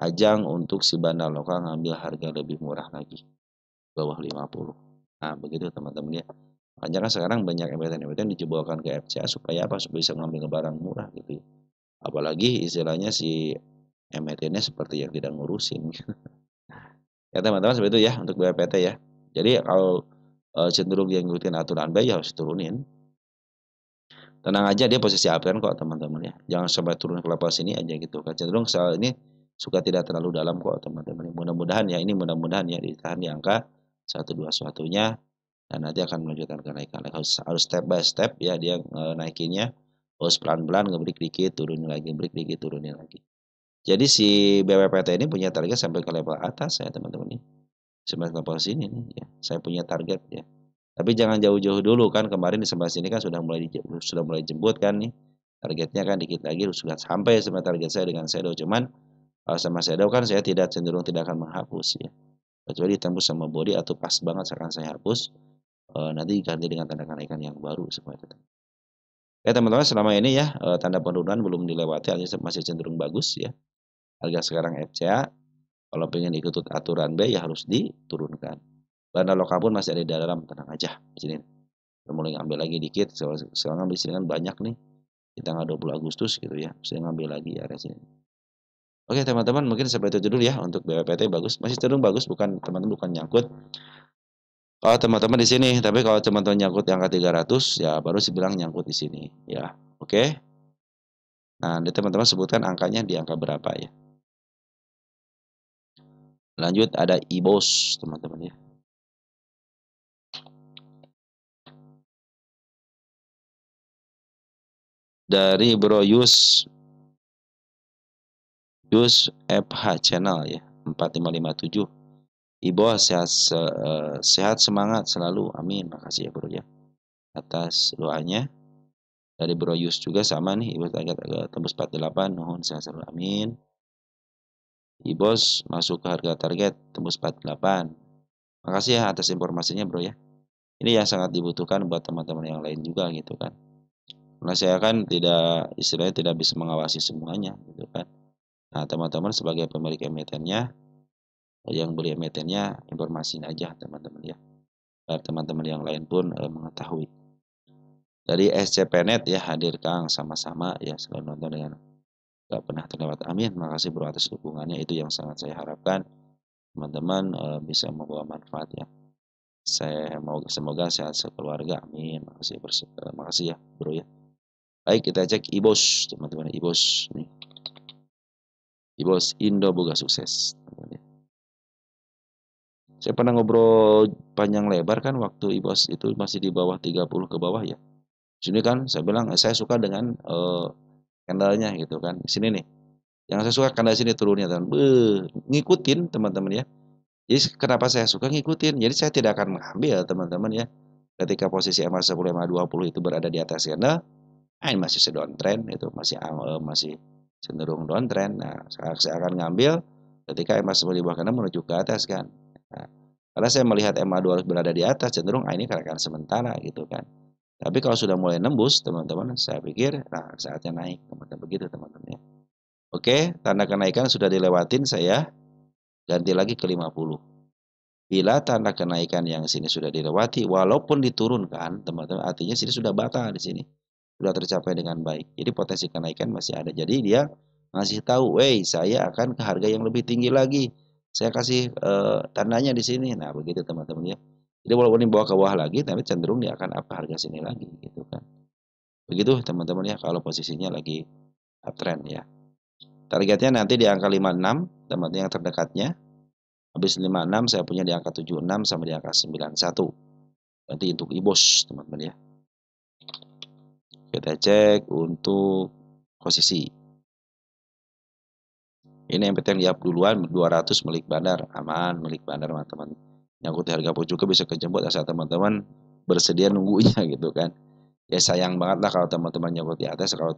ajang untuk si bandar lokal ngambil harga lebih murah lagi, bawah 50. Nah, begitu teman-teman ya. Makanya kan sekarang banyak emiten-emiten dijebolkan ke FCA supaya apa? Supaya bisa ngambil barang murah gitu ya. Apalagi istilahnya si emitennya seperti yang tidak ngurusin. Ya teman-teman seperti itu ya untuk BPT ya. Jadi kalau cenderung dia ngikutin aturan BEI ya harus turunin. Tenang aja dia posisi uptrend kok teman-teman ya. Jangan sampai turun ke level sini aja gitu kan. Cenderung soal ini suka tidak terlalu dalam kok teman-teman. Mudah-mudahan ya ini mudah-mudahan ya ditahan di angka 121-nya dan nanti akan melanjutkan kenaikan. Harus step by step ya dia naikinnya. Harus pelan-pelan ngebreak dikit, turunin lagi, break dikit, turunin lagi. Jadi si BPPT ini punya target sampai ke level atas ya teman-teman nih. Sampai ke level sini nih ya. Saya punya target ya. Tapi jangan jauh-jauh dulu kan kemarin di sebelah sini kan sudah mulai jemput kan nih. Targetnya kan dikit lagi sudah sampai sama target saya dengan shadow. Cuman kalau sama shadow kan saya tidak cenderung tidak akan menghapus ya. Kecuali ditembus sama body atau pas banget akan saya hapus. Nanti diganti dengan tanda kenaikan yang baru seperti itu. Ya teman-teman selama ini ya tanda penurunan belum dilewati alias masih cenderung bagus ya. Harga sekarang FCA kalau pengen ikut aturan B ya harus diturunkan. Bandar lokal pun masih ada di dalam, tenang aja di sini. Mulai ngambil lagi dikit, sekarang ngambil sini kan banyak nih. Di tanggal 20 Agustus gitu ya, saya ngambil lagi area sini. Oke teman-teman, mungkin seperti itu dulu ya untuk BPPT bagus, masih cenderung bagus, bukan teman-teman bukan nyangkut. Kalau teman-teman di sini, tapi kalau teman-teman nyangkut di angka 300 ya baru sih bilang nyangkut di sini ya. Oke. Nah, nanti teman-teman sebutkan angkanya di angka berapa ya. Lanjut ada IBOS teman-teman ya. Dari Bro Yus FH channel ya 4557. Ibu sehat semangat selalu amin. Makasih ya bro ya atas doanya. Dari Bro Yus juga sama nih Ibu target tembus 48 nuhun sehat selalu amin. Ibos masuk ke harga target tembus 48. Makasih ya atas informasinya bro ya. Ini yang sangat dibutuhkan buat teman-teman yang lain juga gitu kan. Karena saya kan tidak istilahnya tidak bisa mengawasi semuanya gitu kan. Nah, teman-teman sebagai pemilik emitennya, yang beli emitennya, informasiin aja teman-teman ya. Biar teman-teman yang lain pun mengetahui. Dari SCPNet ya hadir Kang, sama-sama ya, selalu nonton dengan gak pernah terlewat. Amin. Makasih bro atas dukungannya, itu yang sangat saya harapkan teman-teman bisa membawa manfaat ya. Saya mau semoga sehat sekeluarga. Amin. Makasih ya bro ya. Baik, kita cek IBOS teman-teman. IBOS nih. IBOS Indo Boga Sukses. Saya pernah ngobrol panjang lebar kan waktu IBOS itu masih di bawah 30 ke bawah ya. Sini kan saya bilang saya suka dengan candlenya gitu kan. Sini nih. Yang saya suka candle sini turunnya dan ngikutin teman-teman ya. Jadi kenapa saya suka ngikutin? Jadi saya tidak akan mengambil teman-teman ya. Ketika posisi MA10 MA20 itu berada di atas candle, ini masih downtrend itu masih cenderung downtrend. Nah, saya akan ngambil ketika MA10 di bawah kanan menuju ke atas kan. Nah, karena saya melihat MA2 berada di atas cenderung ini akan sementara gitu kan. Tapi kalau sudah mulai nembus teman-teman, saya pikir nah saatnya naik teman-teman begitu teman-teman ya. Oke, tanda kenaikan sudah dilewatin saya ganti lagi ke 50. Bila tanda kenaikan yang sini sudah dilewati walaupun diturunkan teman-teman artinya sini sudah batal di sini. Sudah tercapai dengan baik. Jadi potensi kenaikan masih ada. Jadi dia ngasih tahu, "Wey, saya akan ke harga yang lebih tinggi lagi." Saya kasih tandanya di sini. Nah, begitu teman-teman ya. Jadi walaupun dibawa ke bawah lagi tapi cenderung dia akan up harga sini lagi gitu kan. Begitu teman-teman ya kalau posisinya lagi uptrend ya. Targetnya nanti di angka 56, teman-teman yang terdekatnya. Habis 56 saya punya di angka 76 sama di angka 91. Nanti untuk IBOS teman-teman ya. Kita cek untuk posisi. Ini MPT yang diap duluan 200 milik bandar, aman milik bandar teman-teman. Nyangkut harga pun juga bisa kejemput asal teman-teman bersedia nunggunya gitu kan. Ya sayang banget lah kalau teman-teman nyangkut di atas kalau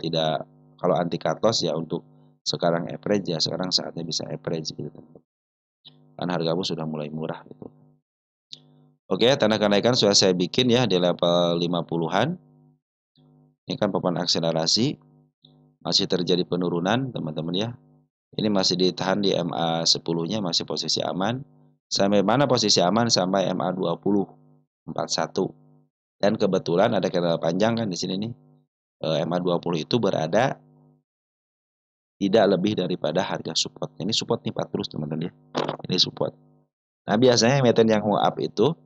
anti cut loss ya untuk sekarang average ya sekarang saatnya bisa average gitu teman-teman. Karena harga pun sudah mulai murah gitu. Oke, tanda kenaikan sudah saya bikin ya di level 50-an. Ini kan papan akselerasi. Masih terjadi penurunan teman-teman ya. Ini masih ditahan di MA10-nya masih posisi aman. Sampai mana posisi aman? Sampai MA20 41. Dan kebetulan ada candle panjang kan di sini nih. MA20 itu berada tidak lebih daripada harga support. Ini support nih Pak terus teman-teman ya. Ini support. Nah, biasanya emiten yang mau up itu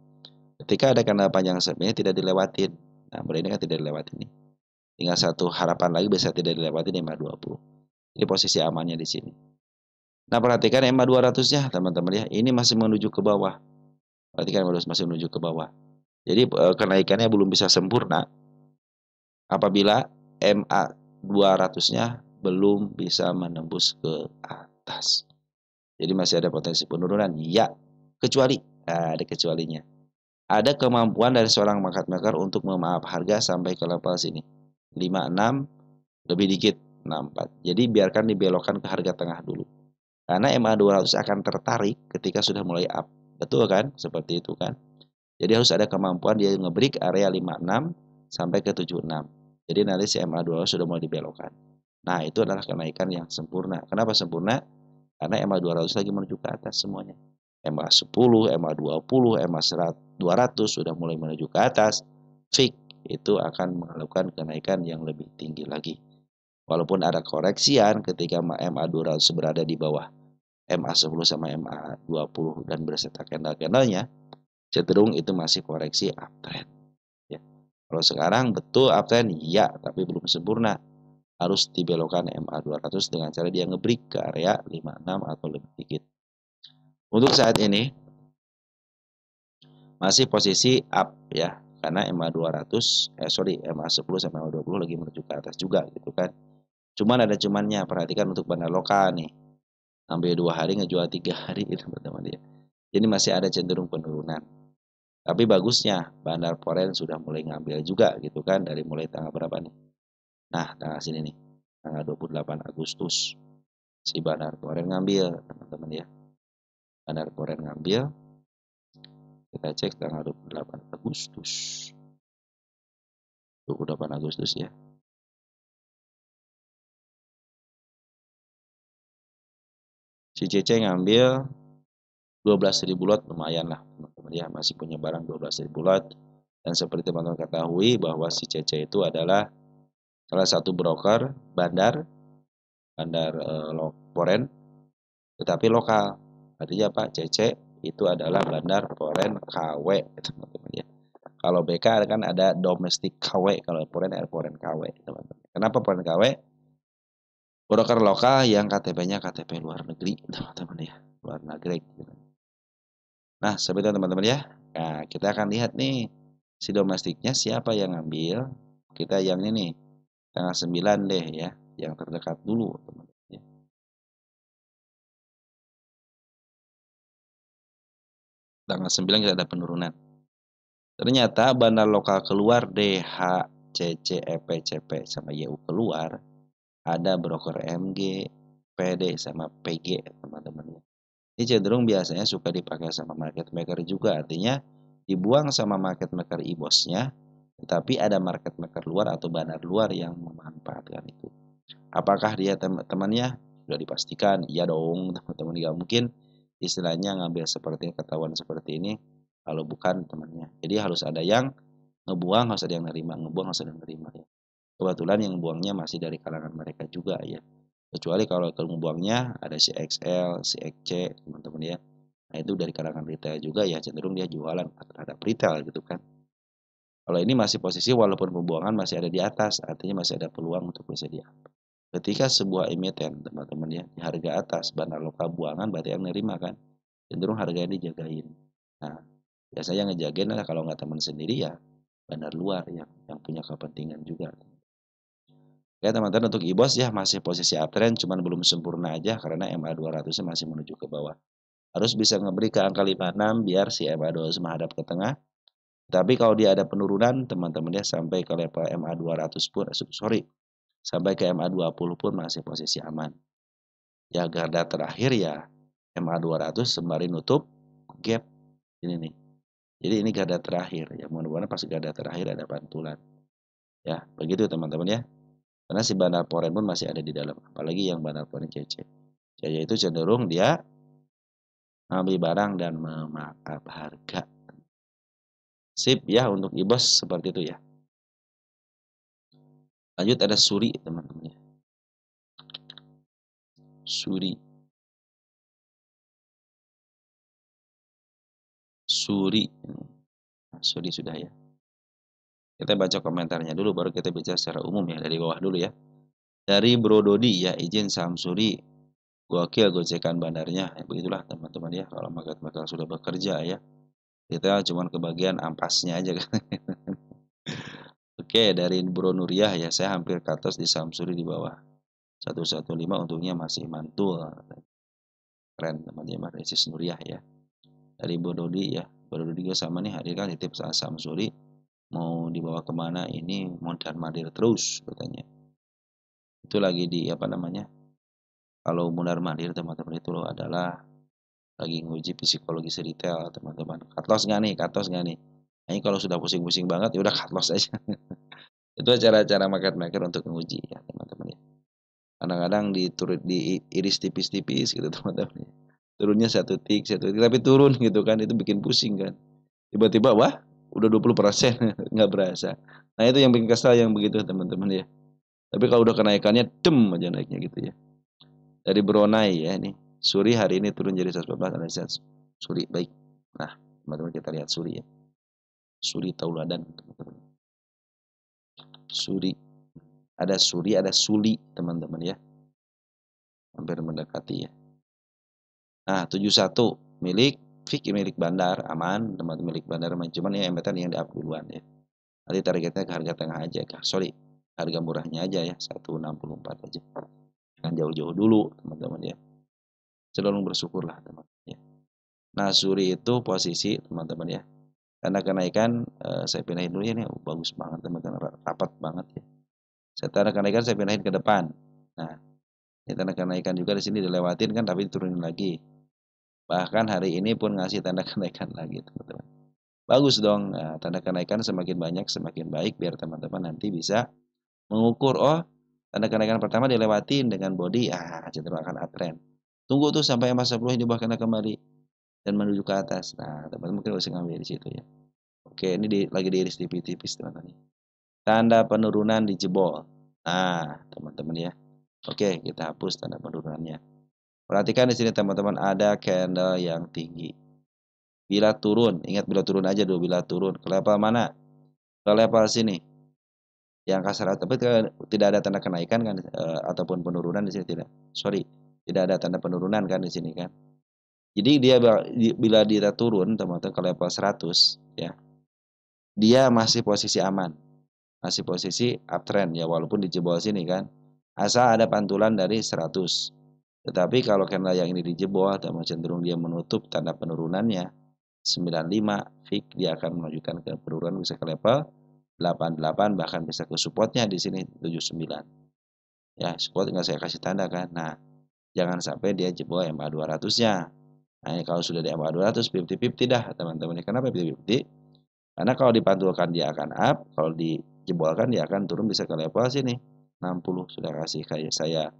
ketika ada candle panjang seperti ini tidak dilewatin. Nah, ini kan tidak dilewatin nih. Tinggal satu harapan lagi bisa tidak dilewati di MA20. Jadi posisi amannya di sini. Nah, perhatikan MA200-nya teman-teman ya. Ini masih menuju ke bawah. Perhatikan masih menuju ke bawah. Jadi kenaikannya belum bisa sempurna apabila MA200-nya belum bisa menembus ke atas. Jadi masih ada potensi penurunan. Ya, kecuali ada kecualinya. Ada kemampuan dari seorang market maker untuk memaaf harga sampai ke level sini. 56 lebih dikit 64. Jadi biarkan dibelokkan ke harga tengah dulu. Karena MA200 akan tertarik ketika sudah mulai up. Betul kan? Seperti itu kan. Jadi harus ada kemampuan dia ngebreak area 56 sampai ke 76. Jadi nanti si MA200 sudah mulai dibelokkan. Nah, itu adalah kenaikan yang sempurna. Kenapa sempurna? Karena MA200 lagi menuju ke atas semuanya. MA10, MA20, MA200 sudah mulai menuju ke atas. Fix itu akan melakukan kenaikan yang lebih tinggi lagi. Walaupun ada koreksian ketika MA200 berada di bawah MA10 sama MA20 dan berserta candle-candlenya, cenderung itu masih koreksi uptrend. Ya. Kalau sekarang betul uptrend, ya, tapi belum sempurna. Harus dibelokkan MA200 dengan cara dia ngebreak ke area 56 atau lebih dikit. Untuk saat ini masih posisi up ya, karena MA10 sama MA20 lagi menuju ke atas juga gitu kan. Cuman ada cumannya, perhatikan untuk bandar lokal nih. Sampai 2 hari ngejual 3 hari itu teman-teman ya. Jadi masih ada cenderung penurunan. Tapi bagusnya bandar foreign sudah mulai ngambil juga gitu kan dari mulai tanggal berapa nih. Nah, tanggal sini nih. Tanggal 28 Agustus. Si bandar foreign ngambil, teman-teman ya. Bandar foreign ngambil. Kita cek tanggal 28 Agustus. 28 Agustus ya. Si CC ngambil 12.000 lot, lumayan lah teman-teman ya, masih punya barang 12.000 lot. Dan seperti teman-teman ketahui bahwa si CC itu adalah salah satu broker bandar foreign, tetapi lokal. Artinya apa? CC itu adalah bandar foreign KW, teman-teman ya. Kalau BK kan ada domestic KW, kalau foreign ada foreign KW, teman-teman. Kenapa foreign KW? Broker lokal yang KTP-nya KTP luar negeri, teman-teman ya, luar negeri. Nah, seperti itu teman-teman ya. Nah, kita akan lihat nih si domestiknya siapa yang ngambil. Kita yang ini tanggal 9 deh ya, yang terdekat dulu, teman-teman ya. Tanggal 9 kita ada penurunan. Ternyata bandar lokal keluar DH, CC, EP, CP sama YU keluar, ada broker MG, PD sama PG, teman-teman ya. Ini cenderung biasanya suka dipakai sama market maker juga, artinya dibuang sama market maker e-bosnya, tetapi ada market maker luar atau bandar luar yang memanfaatkan itu. Apakah dia teman-temannya? Sudah dipastikan, iya dong teman-teman. Gak mungkin istilahnya ngambil seperti ketahuan seperti ini, kalau bukan temannya. Jadi harus ada yang ngebuang, harus ada yang nerima, ngebuang harus ada yang nerima ya. Kebetulan yang buangnya masih dari kalangan mereka juga ya. Kecuali kalau ngebuangnya ada si XL, si XC, teman-teman ya. Nah itu dari kalangan retail juga ya, cenderung dia jualan terhadap retail gitu kan. Kalau ini masih posisi walaupun pembuangan masih ada di atas, artinya masih ada peluang untuk bisa diambil. Ketika sebuah emiten, teman-teman ya, di harga atas, bandar lokal buangan berarti yang nerima kan, cenderung harganya dijagain. Nah, biasanya ngejagain lah kalau nggak teman sendiri ya, bandar luar yang punya kepentingan juga. Ya teman-teman untuk IBOS ya masih posisi uptrend cuman belum sempurna aja karena MA 200 masih menuju ke bawah. Harus bisa ngeberi ke angka 56 biar si MA 200 menghadap ke tengah. Tapi kalau dia ada penurunan teman-teman ya sampai ke level MA 200 pun sampai ke MA 20 pun masih posisi aman. Ya garda terakhir ya MA 200 sembari nutup gap ini nih. Jadi ini garda terakhir ya, mudah-mudahan pas garda terakhir ada pantulan. Ya, begitu teman-teman ya. Karena si bandar foreign pun masih ada di dalam, apalagi yang bandar foreign CC. CC itu cenderung dia ngambil barang dan memarkup harga. Sip ya untuk IBOS seperti itu ya. Lanjut ada Suri teman-teman ya. Suri. Suri. Suri sudah ya. Kita baca komentarnya dulu baru kita bicara secara umum ya dari bawah dulu ya. Dari Bro Dodi ya, izin saham Suri. Gokil gocekan bandarnya. Ya, begitulah teman-teman ya kalau market-maker sudah bekerja ya. Kita cuma kebagian ampasnya aja kan. Oke, dari Bro Nuriyah ya, saya hampir ke atas di saham Suri di bawah 115, untungnya masih mantul. Keren teman-teman, Resis Nuriyah ya. Dari Bro Dodi ya, Bro Dodi juga sama nih, hadir kan di tips saham Suri. Mau dibawa kemana ini, mondar mandir terus katanya. Itu lagi di apa namanya, kalau mondar mandir teman-teman itu loh adalah lagi nguji psikologi retail teman-teman. Cut loss nggak nih, cut loss nggak nih. Nah, ini kalau sudah pusing-pusing banget ya udah cut loss aja. Itu cara-cara market maker untuk menguji ya teman-teman ya. Kadang-kadang diiris tipis-tipis gitu teman-teman ya. Turunnya satu tik tapi turun gitu kan, itu bikin pusing kan. Tiba-tiba wah udah 20% nggak berasa. Nah itu yang bikin kesal yang begitu teman-teman ya. Tapi kalau udah kenaikannya dem aja naiknya gitu ya. Dari Brunei ya ini. Suri hari ini turun jadi 114, analisa Suri baik. Nah teman-teman kita lihat Suri ya. Suri tauladan teman-teman. Suri. Ada Suri, ada Suli teman-teman ya. Hampir mendekati ya. Nah 71 milik Fik milik bandar aman, teman-teman milik bandar aman. Cuman ya embetan yang di up duluan ya. Nanti targetnya ke harga tengah aja kah? Sorry, harga murahnya aja ya 164 aja. Jangan jauh-jauh dulu teman-teman ya. Selalu bersyukurlah teman-teman ya. Nah Suri itu posisi teman-teman ya. Karena kenaikan saya pindahin dulu ya nih, bagus banget teman-teman, rapat banget ya. Saya tanda kenaikan saya pindahin ke depan. Nah, ini tanda kenaikan juga di sini dilewatin kan tapi diturunin lagi. Bahkan hari ini pun ngasih tanda kenaikan lagi teman-teman. Bagus dong, nah, tanda kenaikan semakin banyak semakin baik biar teman-teman nanti bisa mengukur, oh tanda kenaikan pertama dilewatin dengan body, cenderung akan uptrend. Tunggu tuh sampai MA10 diubah kembali dan menuju ke atas. Nah, teman-teman mungkin bisa ngambil di situ ya. Oke, ini lagi diiris tipis-tipis teman-teman. Tanda penurunan dijebol. Nah, teman-teman ya. Oke, kita hapus tanda penurunannya. Perhatikan di sini teman-teman ada candle yang tinggi. Bila turun, ingat bila turun aja dulu, bila turun ke level mana? Ke level sini. Yang kasar tapi tidak ada tanda kenaikan kan ataupun penurunan di sini tidak. Sorry, tidak ada tanda penurunan kan di sini kan. Jadi dia bila dia turun teman-teman ke level 100 ya, dia masih posisi aman. Masih posisi uptrend ya walaupun dijebol sini kan. Asal ada pantulan dari 100. Tetapi kalau candle yang ini dijebol atau cenderung dia menutup tanda penurunannya 95 fix dia akan melanjutkan ke penurunan bisa ke level 88 bahkan bisa ke supportnya di sini 79. Ya, support tinggal saya kasih tanda kan. Nah, jangan sampai dia jebol MA 200-nya. Nah, ini kalau sudah di MA 200 50-50 dah teman-teman. Kenapa 50-50? Karena kalau dipantulkan dia akan up, kalau dijebolkan dia akan turun bisa ke level sini 60 sudah kasih kayak saya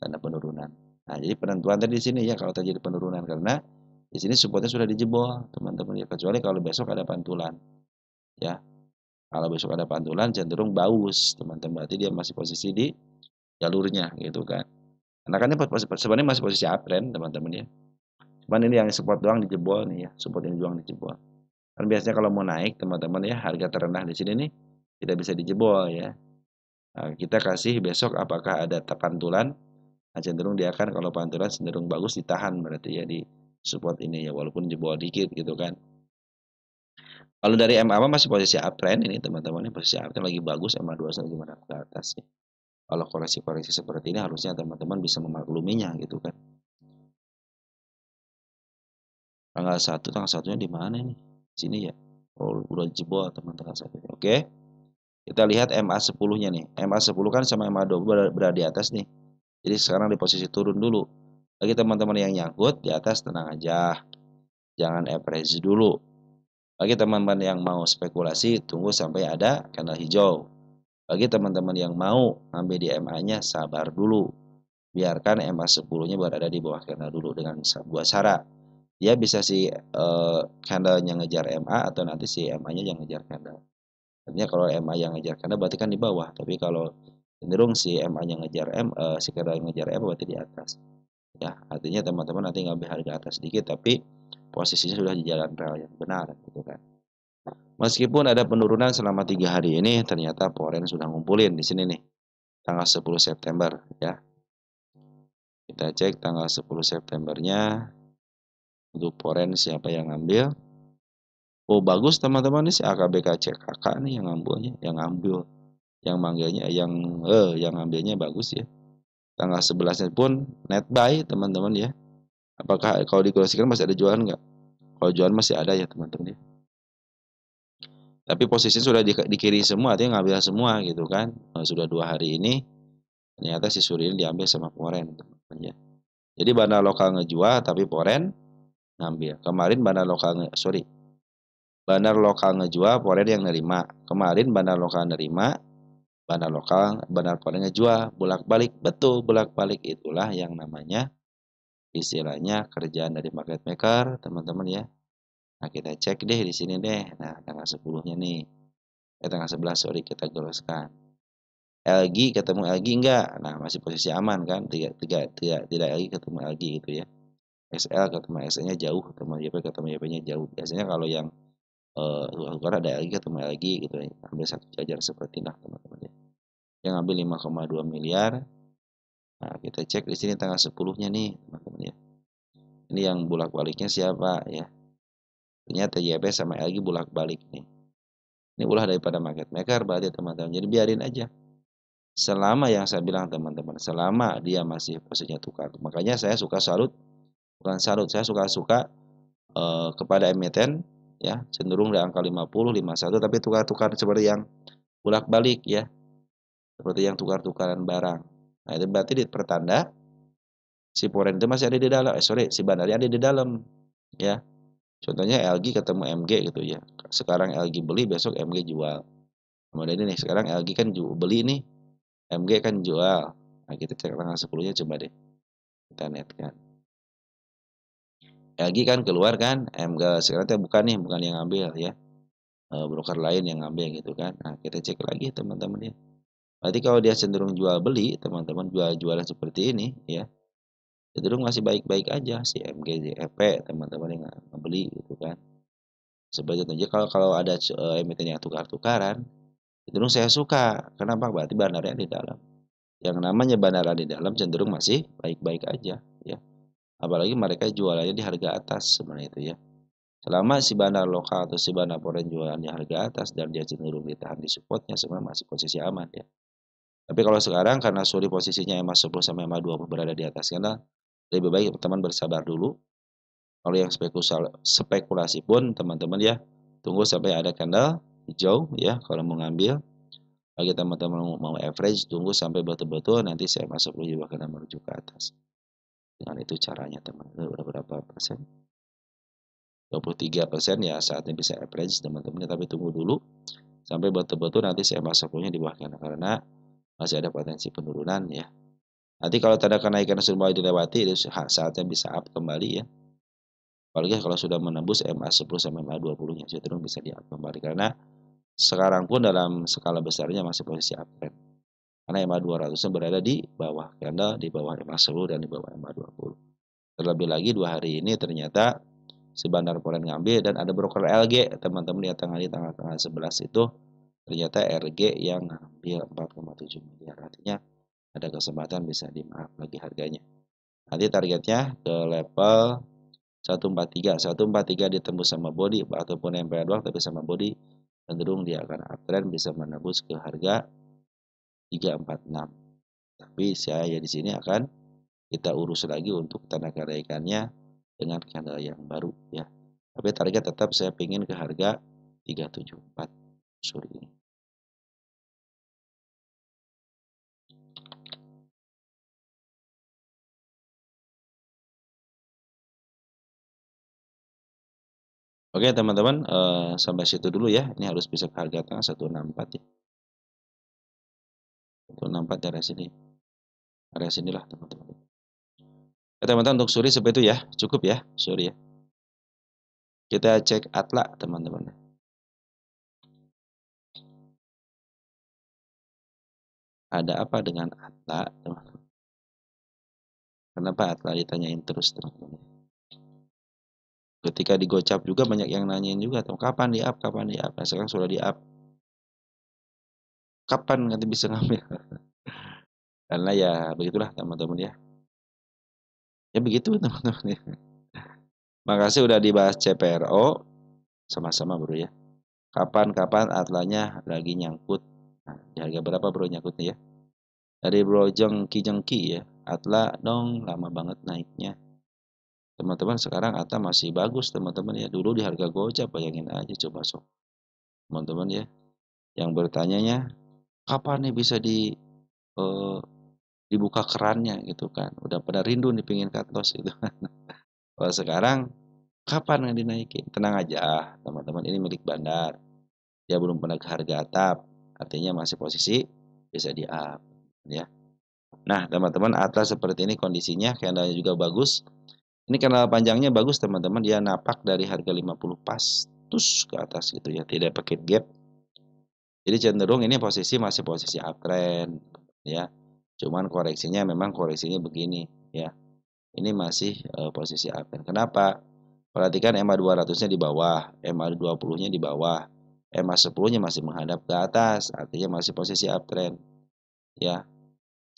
tanda penurunan. Nah, jadi penentuan tadi di sini ya kalau terjadi penurunan karena di sini supportnya sudah dijebol, teman-teman ya. Kecuali kalau besok ada pantulan, ya. Kalau besok ada pantulan cenderung bagus, teman-teman. Berarti dia masih posisi di jalurnya gitu kan. Karena kan ini sebenarnya masih posisi uptrend, teman-teman ya. Cuman ini yang support doang dijebol nih ya, support ini doang dijebol. Kan biasanya kalau mau naik, teman-teman ya, harga terendah di sini nih tidak bisa dijebol ya. Nah, kita kasih besok apakah ada pantulan. Nah, cenderung dia akan kalau pantulan cenderung bagus ditahan berarti ya di support ini ya walaupun jebol dikit gitu kan. Kalau dari MA masih posisi uptrend ini teman-teman ini posisi uptrend lagi bagus MA 215 ke atas ya. Kalau koreksi-koreksi seperti ini harusnya teman-teman bisa memakluminya gitu kan. Tanggal 1-nya di mana ini? Sini ya. Oh, udah jebol teman-teman tanggal 1. Oke. Kita lihat MA10-nya nih. MA10 kan sama MA20 berada di atas nih. Jadi sekarang di posisi turun dulu. Bagi teman-teman yang nyangkut di atas tenang aja. Jangan average dulu. Bagi teman-teman yang mau spekulasi tunggu sampai ada candle hijau. Bagi teman-teman yang mau ambil di MA-nya sabar dulu. Biarkan MA10-nya berada di bawah candle dulu dengan buat syarat. Dia bisa si candle-nya ngejar MA atau nanti si MA-nya yang ngejar candle. Artinya kalau MA yang ngejar candle berarti kan di bawah, tapi kalau cenderung si MA-nya ngejar si candle yang ngejar MA berarti di atas. Ya, artinya teman-teman nanti ngambil harga atas sedikit tapi posisinya sudah di jalan rel yang benar gitu kan. Meskipun ada penurunan selama 3 hari ini, ternyata foreign sudah ngumpulin di sini nih, tanggal 10 September ya. Kita cek tanggal 10 Septembernya untuk foreign siapa yang ngambil. Oh bagus teman-teman nih si AKBKCKK nih yang ngambilnya, yang manggilnya, yang ngambilnya bagus ya. Tanggal 11-nya pun net buy teman-teman ya. Apakah kalau dikoreksikan masih ada jualan nggak? Kalau jualan masih ada ya teman-teman ya. Tapi posisinya sudah di kiri semua, artinya ngambil semua gitu kan. Sudah 2 hari ini ternyata si Suri ini diambil sama foreign teman-teman ya. Jadi bandar lokal ngejual tapi foreign ngambil. Kemarin bandar lokal ngejual, foreign yang nerima. Kemarin bandar lokal nerima, bandar foreign ngejual, bolak-balik. Betul, bolak-balik itulah yang namanya istilahnya kerjaan dari market maker, teman-teman ya. Nah, kita cek deh di sini deh. Nah, tanggal 10-nya nih. Tanggal 11 sorry kita goreskan. LG ketemu LG enggak? Nah, masih posisi aman kan? Tidak lagi ketemu LG gitu ya. SL ketemu SL-nya jauh, ketemu YP-nya jauh. Biasanya kalau yang tukar ada LG ketemu LG gitu ya. Ambil satu jajar seperti ini teman-teman ya. Yang ambil 5,2 miliar. Nah, kita cek di sini tanggal 10-nya nih, teman-teman ya. Ini yang bolak-baliknya siapa ya? Ternyata YP sama LG bolak-balik nih. Ini ulah daripada market maker berarti teman-teman. Jadi biarin aja. Selama yang saya bilang teman-teman, selama dia masih posisinya tukar. Makanya saya suka salut, bukan salut, saya suka-suka kepada emiten ya, cenderung di angka 50, 51 tapi tukar-tukar seperti yang bolak-balik ya. Seperti yang tukar-tukaran barang. Nah, itu berarti di pertanda si foreign itu masih ada di dalam. Si bandarnya ada di dalam ya. Contohnya LG ketemu MG gitu ya. Sekarang LG beli, besok MG jual. Kemudian ini nih, sekarang LG kan beli nih, MG kan jual. Nah, kita cek tanggal 10-nya coba deh. Kita netkan. lagi kan keluar kan, sekarang teh bukan nih, bukan yang ngambil ya, broker lain yang ngambil gitu kan. Nah, kita cek lagi teman-teman ya. Berarti kalau dia cenderung jual beli, teman-teman jual-jualan seperti ini ya, cenderung masih baik-baik aja si MGJEP teman-teman yang ngebeli gitu kan. Sebagai contoh kalau kalau ada emiten yang tukar-tukaran, cenderung saya suka. Kenapa? Berarti bandarnya di dalam. Yang namanya bandaran di dalam cenderung masih baik-baik aja ya. Apalagi mereka jualannya di harga atas sebenarnya itu ya. Selama si bandar lokal atau si bandar foreign jualan di harga atas dan dia cenderung ditahan di supportnya sebenarnya masih posisi aman ya. Tapi kalau sekarang karena suri posisinya EMA 10 sama EMA 20 berada di atas candle, lebih baik teman bersabar dulu. Kalau yang spekulasi pun teman-teman ya, tunggu sampai ada candle hijau ya kalau mau ngambil. Bagi teman-teman mau average, tunggu sampai betul-betul nanti saya masuk juga akan menuju ke atas. Dengan itu caranya teman. Udah berapa persen? 23% ya saatnya bisa average teman-teman. Tapi tunggu dulu sampai betul-betul nanti saya masuknya di bawah kanan karena masih ada potensi penurunan ya. Nanti kalau tanda kenaikan sudah mulai dilewati, itu saatnya bisa up kembali ya. Apalagi kalau sudah menembus MA 10 sampai MA 20 nya cenderung bisa di up kembali karena sekarang pun dalam skala besarnya masih posisi uptrend. Karena MA 200-nya berada di bawah candle, di bawah MA 10 dan di bawah MA 20. Terlebih lagi 2 hari ini ternyata si Bandar Polen ngambil dan ada broker LG, teman-teman lihat tanggal 11 itu ternyata RG yang ngambil 4,7 miliar. Artinya ada kesempatan bisa di up lagi harganya. Nanti targetnya ke level 143 ditembus sama body ataupun MPA doang tapi sama body cenderung dia akan uptrend bisa menembus ke harga 346. Tapi saya di sini akan kita urus lagi untuk tanda kenaikannya dengan candle yang baru ya. Tapi target tetap saya pingin ke harga 374 sore ini. Oke teman-teman, sampai situ dulu ya. Ini harus bisa ke harga tengah 164 ya. 164 area sini. Area sinilah teman-teman. Oke teman-teman untuk suri seperti itu ya. Cukup ya suri ya. Kita cek Atla teman-teman. Ada apa dengan Atla teman-teman? Kenapa Atla ditanyain terus teman-teman? Ketika digocap juga banyak yang nanyain juga, kapan di up, kapan di up. Nah, sekarang sudah di up. Kapan nanti bisa ngambil? Karena ya begitulah teman-teman ya. Ya begitu teman-teman ya. Makasih udah dibahas CPRO sama-sama bro ya. Kapan-kapan Atlanya lagi nyangkut. Nah, di harga berapa bro nyangkutnya ya? Dari bro jengki-jengki ya. Atla dong lama banget naiknya. Teman-teman sekarang Atla masih bagus teman-teman ya. Dulu di harga gocap bayangin aja coba sok. Teman-teman ya. Yang bertanyanya kapan nih bisa dibuka kerannya gitu kan. Udah pada rindu nih pingin cut loss gitu. Kalau sekarang kapan yang dinaikin? Tenang aja teman-teman, ini milik bandar. Dia belum pernah ke harga atap, artinya masih posisi bisa di up ya. Nah teman-teman atas seperti ini kondisinya, candlenya juga bagus. Ini candle panjangnya bagus teman-teman, dia napak dari harga 50 pas terus ke atas gitu ya, tidak pakai gap. Jadi cenderung ini posisi masih posisi uptrend ya. Cuman koreksinya memang koreksinya begini ya. Ini masih posisi uptrend. Kenapa? Perhatikan EMA 200-nya di bawah, EMA 20-nya di bawah, EMA 10-nya masih menghadap ke atas, artinya masih posisi uptrend. Ya,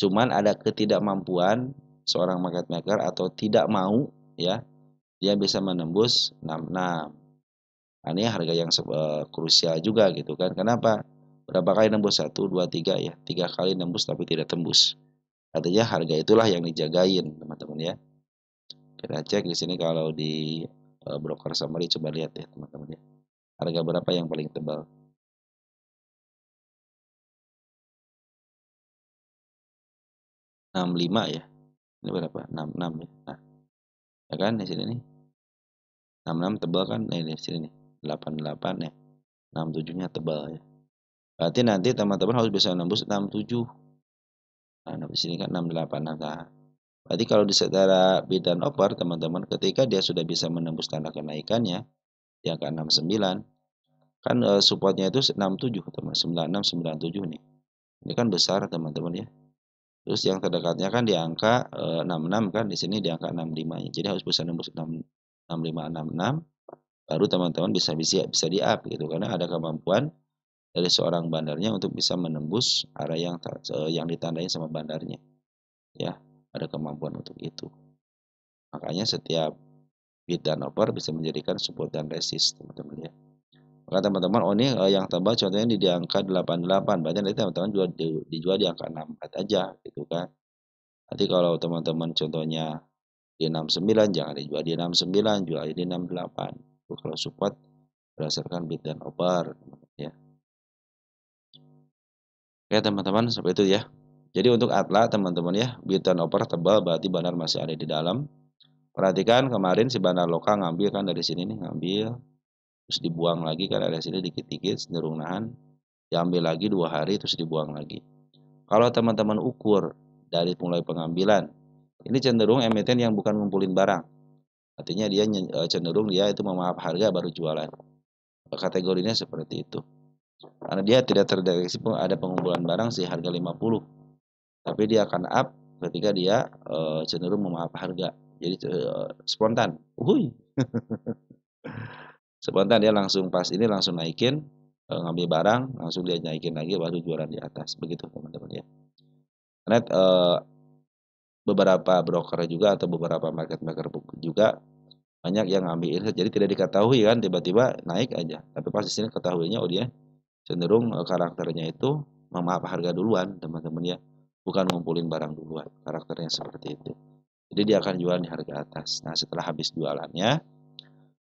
cuman ada ketidakmampuan seorang market maker atau tidak mau ya, dia bisa menembus 66. Nah, ini harga yang krusial juga gitu kan. Kenapa? Berapa kali nembus 1, 2, 3 ya. 3 kali nembus tapi tidak tembus. Artinya harga itulah yang dijagain, teman-teman ya. Kita cek di sini kalau di broker summary coba lihat ya, teman-teman ya. Harga berapa yang paling tebal? 65 ya. Ini berapa? 66 ya. Nah, ya kan di sini nih. 66 tebal kan? Nah, di sini nih. 88 ya. 67-nya tebal ya. Berarti nanti teman-teman harus bisa nembus 67. Nah, di sini kan 68. Nah, Berarti kalau di secara bid dan offer teman-teman ketika dia sudah bisa menembus tanda kenaikannya di angka 69 kan supportnya itu 67 teman 96 97 nih. Ini kan besar teman-teman ya. Terus yang terdekatnya kan di angka 66 kan di sini di angka 65 ya. Jadi harus bisa nembus 65 66 baru teman-teman bisa di up gitu karena ada kemampuan dari seorang bandarnya untuk bisa menembus area yang ditandai sama bandarnya ya. Ada kemampuan untuk itu. Makanya setiap bid dan offer bisa menjadikan support dan resist teman-teman ya. Maka teman-teman oh ini yang tebal contohnya di angka 88 berarti nanti teman-teman dijual di angka 64 aja gitu kan. Nanti kalau teman-teman contohnya di 69 jangan dijual di 69, jual di 68. Itu kalau support berdasarkan bid dan offer ya. Oke teman-teman seperti itu ya. Jadi untuk Atla teman-teman ya, bid dan offer tebal berarti bandar masih ada di dalam. Perhatikan kemarin si bandar lokal ngambil kan dari sini nih ngambil terus dibuang lagi kan ada sini dikit-dikit cenderung nahan. Diambil lagi 2 hari terus dibuang lagi. Kalau teman-teman ukur dari mulai pengambilan, ini cenderung emiten yang bukan ngumpulin barang. Artinya dia cenderung dia itu memaaf harga baru jualan. Kategorinya seperti itu. Karena dia tidak terdeteksi ada pengumpulan barang sih harga 50. Tapi dia akan up ketika dia cenderung memaaf harga. Jadi spontan. Spontan dia langsung pas ini langsung naikin ngambil barang, langsung dia naikin lagi baru jualan di atas. Begitu teman-teman ya. Karena beberapa broker juga atau beberapa market maker juga banyak yang ngambil jadi tidak diketahui kan tiba-tiba naik aja tapi pas di sini ketahuinya oh dia cenderung karakternya itu memaaf harga duluan teman-teman ya bukan ngumpulin barang duluan karakternya seperti itu jadi dia akan jual di harga atas. Nah setelah habis jualannya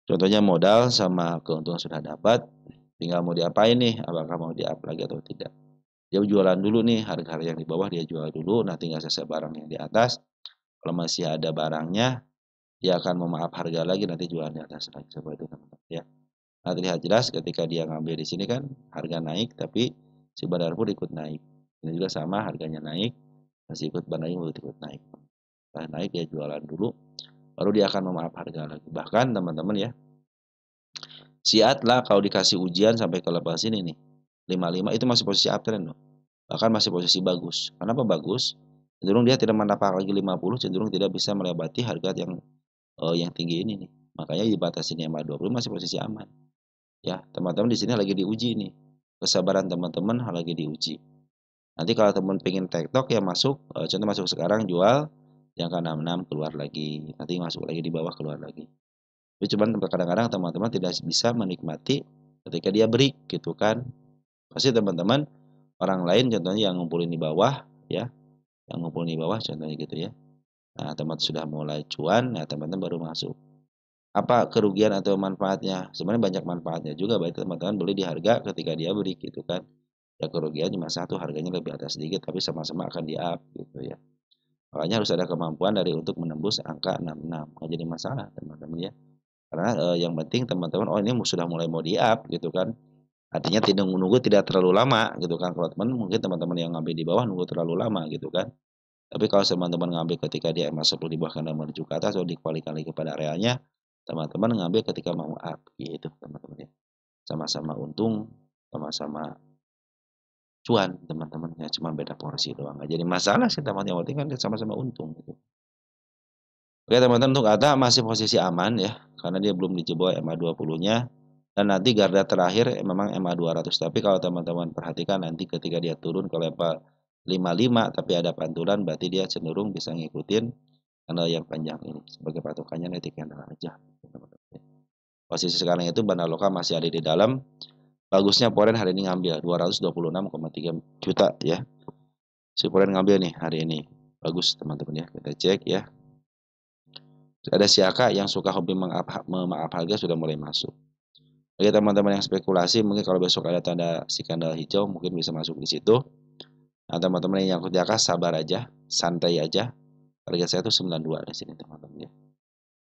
contohnya modal sama keuntungan sudah dapat tinggal mau diapain nih apakah mau di-up lagi atau tidak. Dia jualan dulu nih harga-harga yang di bawah dia jual dulu nah tinggal selesai barang yang di atas kalau masih ada barangnya dia akan memaaf harga lagi nanti jualan di atas lagi seperti itu teman-teman ya. Nah terlihat jelas ketika dia ngambil di sini kan harga naik tapi si bandar pun ikut naik. Ini juga sama harganya naik masih ikut bandar ikut naik. Setelah naik dia jualan dulu baru dia akan memaaf harga lagi. Bahkan teman-teman ya si Atla kalau dikasih ujian sampai ke level sini nih 55 itu masih posisi uptrend loh. Bahkan masih posisi bagus. Kenapa bagus? Cenderung dia tidak menapak lagi 50 cenderung tidak bisa melewati harga yang tinggi ini nih. Makanya dibatasi EMA 20 masih posisi aman. Ya, teman-teman di sini lagi diuji nih. Kesabaran teman-teman lagi diuji. Nanti kalau teman pengen tektok ya masuk, contoh masuk sekarang jual yang ke 66 keluar lagi. Nanti masuk lagi di bawah keluar lagi. Tapi cuman kadang-kadang teman-teman tidak bisa menikmati ketika dia break gitu kan. Pasti teman-teman orang lain contohnya yang ngumpulin di bawah ya, yang ngumpulin di bawah contohnya gitu ya. Nah, teman sudah mulai cuan, nah teman-teman baru masuk. Apa kerugian atau manfaatnya? Sebenarnya banyak manfaatnya juga, baik teman-teman beli di harga ketika dia beli gitu kan. Ya kerugian cuma satu, harganya lebih atas sedikit, tapi sama-sama akan di-up gitu ya. Makanya harus ada kemampuan dari untuk menembus angka 66, nggak jadi masalah teman-teman ya. Karena yang penting teman-teman, oh ini sudah mulai mau di-up gitu kan. Artinya tidak menunggu tidak terlalu lama gitu kan. Kalau teman mungkin teman-teman yang ngambil di bawah nunggu terlalu lama gitu kan. Tapi kalau teman-teman ngambil ketika dia masuk di bawah karena menuju ke atas atau dikembalikan lagi kepada arealnya, teman-teman ngambil ketika mau up gitu teman-teman ya. Sama-sama untung, sama-sama cuan teman-teman ya cuma beda porsi doang. Nggak jadi masalah sih teman yang penting kan sama-sama untung gitu. Oke teman-teman untuk ATA masih posisi aman ya karena dia belum dijebol MA 20-nya dan nanti garda terakhir memang MA 200 tapi kalau teman-teman perhatikan nanti ketika dia turun ke level 55 tapi ada pantulan berarti dia cenderung bisa ngikutin candle yang panjang ini sebagai patokannya nanti candle aja teman-teman. Posisi sekarang itu bandar lokal masih ada di dalam. Bagusnya Poren hari ini ngambil 226,3 juta ya. Si Poren ngambil nih hari ini. Bagus teman-teman ya. Kita cek ya. Ada siaka yang suka hobi memaaf harga sudah mulai masuk. Bagi teman-teman yang spekulasi mungkin kalau besok ada tanda si candle hijau mungkin bisa masuk di situ. Nah, teman-teman yang nyangkut di atas sabar aja, santai aja. Harga saya itu 92 di sini teman-teman ya.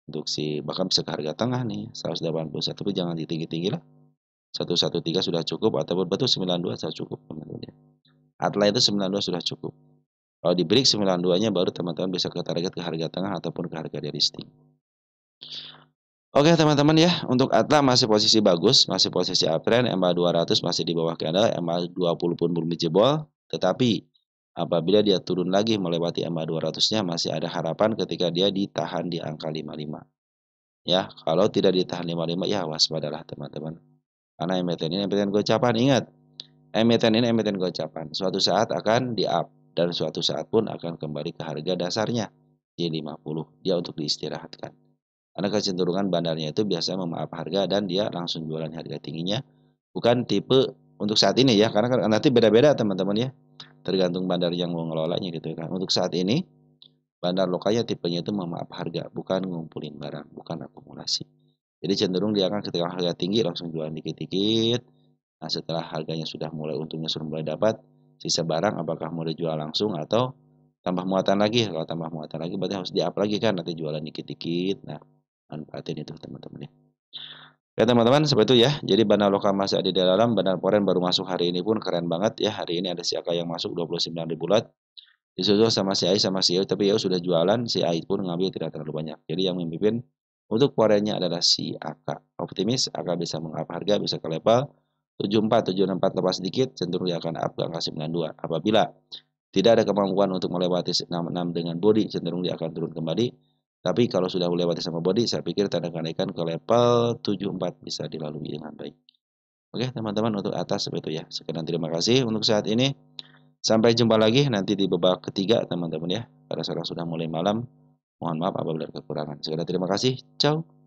Untuk si bahkan bisa ke harga tengah nih 181 tapi jangan tinggi-tinggi lah. 113 sudah cukup ataupun betul 92 sudah cukup teman-teman ya. Atla itu 92 sudah cukup. Kalau di break 92-nya baru teman-teman bisa ke target ke harga tengah ataupun ke harga delisting. Oke teman-teman ya, untuk Atla masih posisi bagus, masih posisi uptrend, MA 200 masih di bawah candle, MA 20 pun belum dijebol, tetapi apabila dia turun lagi melewati MA 200-nya masih ada harapan ketika dia ditahan di angka 55. Ya, kalau tidak ditahan 55 ya waspadalah teman-teman. Karena emiten ini emiten gocapan, ingat, emiten ini emiten gocapan. Suatu saat akan di-up dan suatu saat pun akan kembali ke harga dasarnya di 50. Dia untuk diistirahatkan. Karena kecenderungan bandarnya itu biasa memaaf harga dan dia langsung jualan harga tingginya. Bukan tipe untuk saat ini ya, karena kan nanti beda-beda teman-teman ya. Tergantung bandar yang mau ngelolanya gitu kan. Untuk saat ini, bandar lokalnya tipenya itu memaaf harga, bukan ngumpulin barang, bukan akumulasi. Jadi cenderung dia akan ketika harga tinggi langsung jualan dikit-dikit. Nah setelah harganya sudah mulai untungnya sudah mulai dapat, sisa barang apakah mau dijual langsung atau tambah muatan lagi. Kalau tambah muatan lagi berarti harus di-up lagi kan, nanti jualan dikit-dikit. Nah, manfaatin itu teman-teman ya. Oke teman-teman, seperti itu ya. Jadi bandar lokal masih ada di dalam, bandar foreign baru masuk hari ini pun keren banget ya. Hari ini ada si AK yang masuk 29.000 lot. Disusul sama si AI sama si EU, tapi EU sudah jualan, si AI pun ngambil tidak terlalu banyak. Jadi yang memimpin untuk foreignnya adalah si AK. Optimis AK bisa meng-up harga, bisa ke level 74, 74 lepas sedikit, cenderung dia akan up ke angka 92. Apabila tidak ada kemampuan untuk melewati 66 dengan body, cenderung dia akan turun kembali. Tapi kalau sudah melewati sama body, saya pikir tanda kenaikan ke level 74 bisa dilalui dengan baik. Oke teman-teman, untuk atas seperti itu ya. Sekian terima kasih untuk saat ini. Sampai jumpa lagi nanti di babak ketiga teman-teman ya. Karena sekarang sudah mulai malam. Mohon maaf apabila ada kekurangan. Sekian terima kasih. Ciao.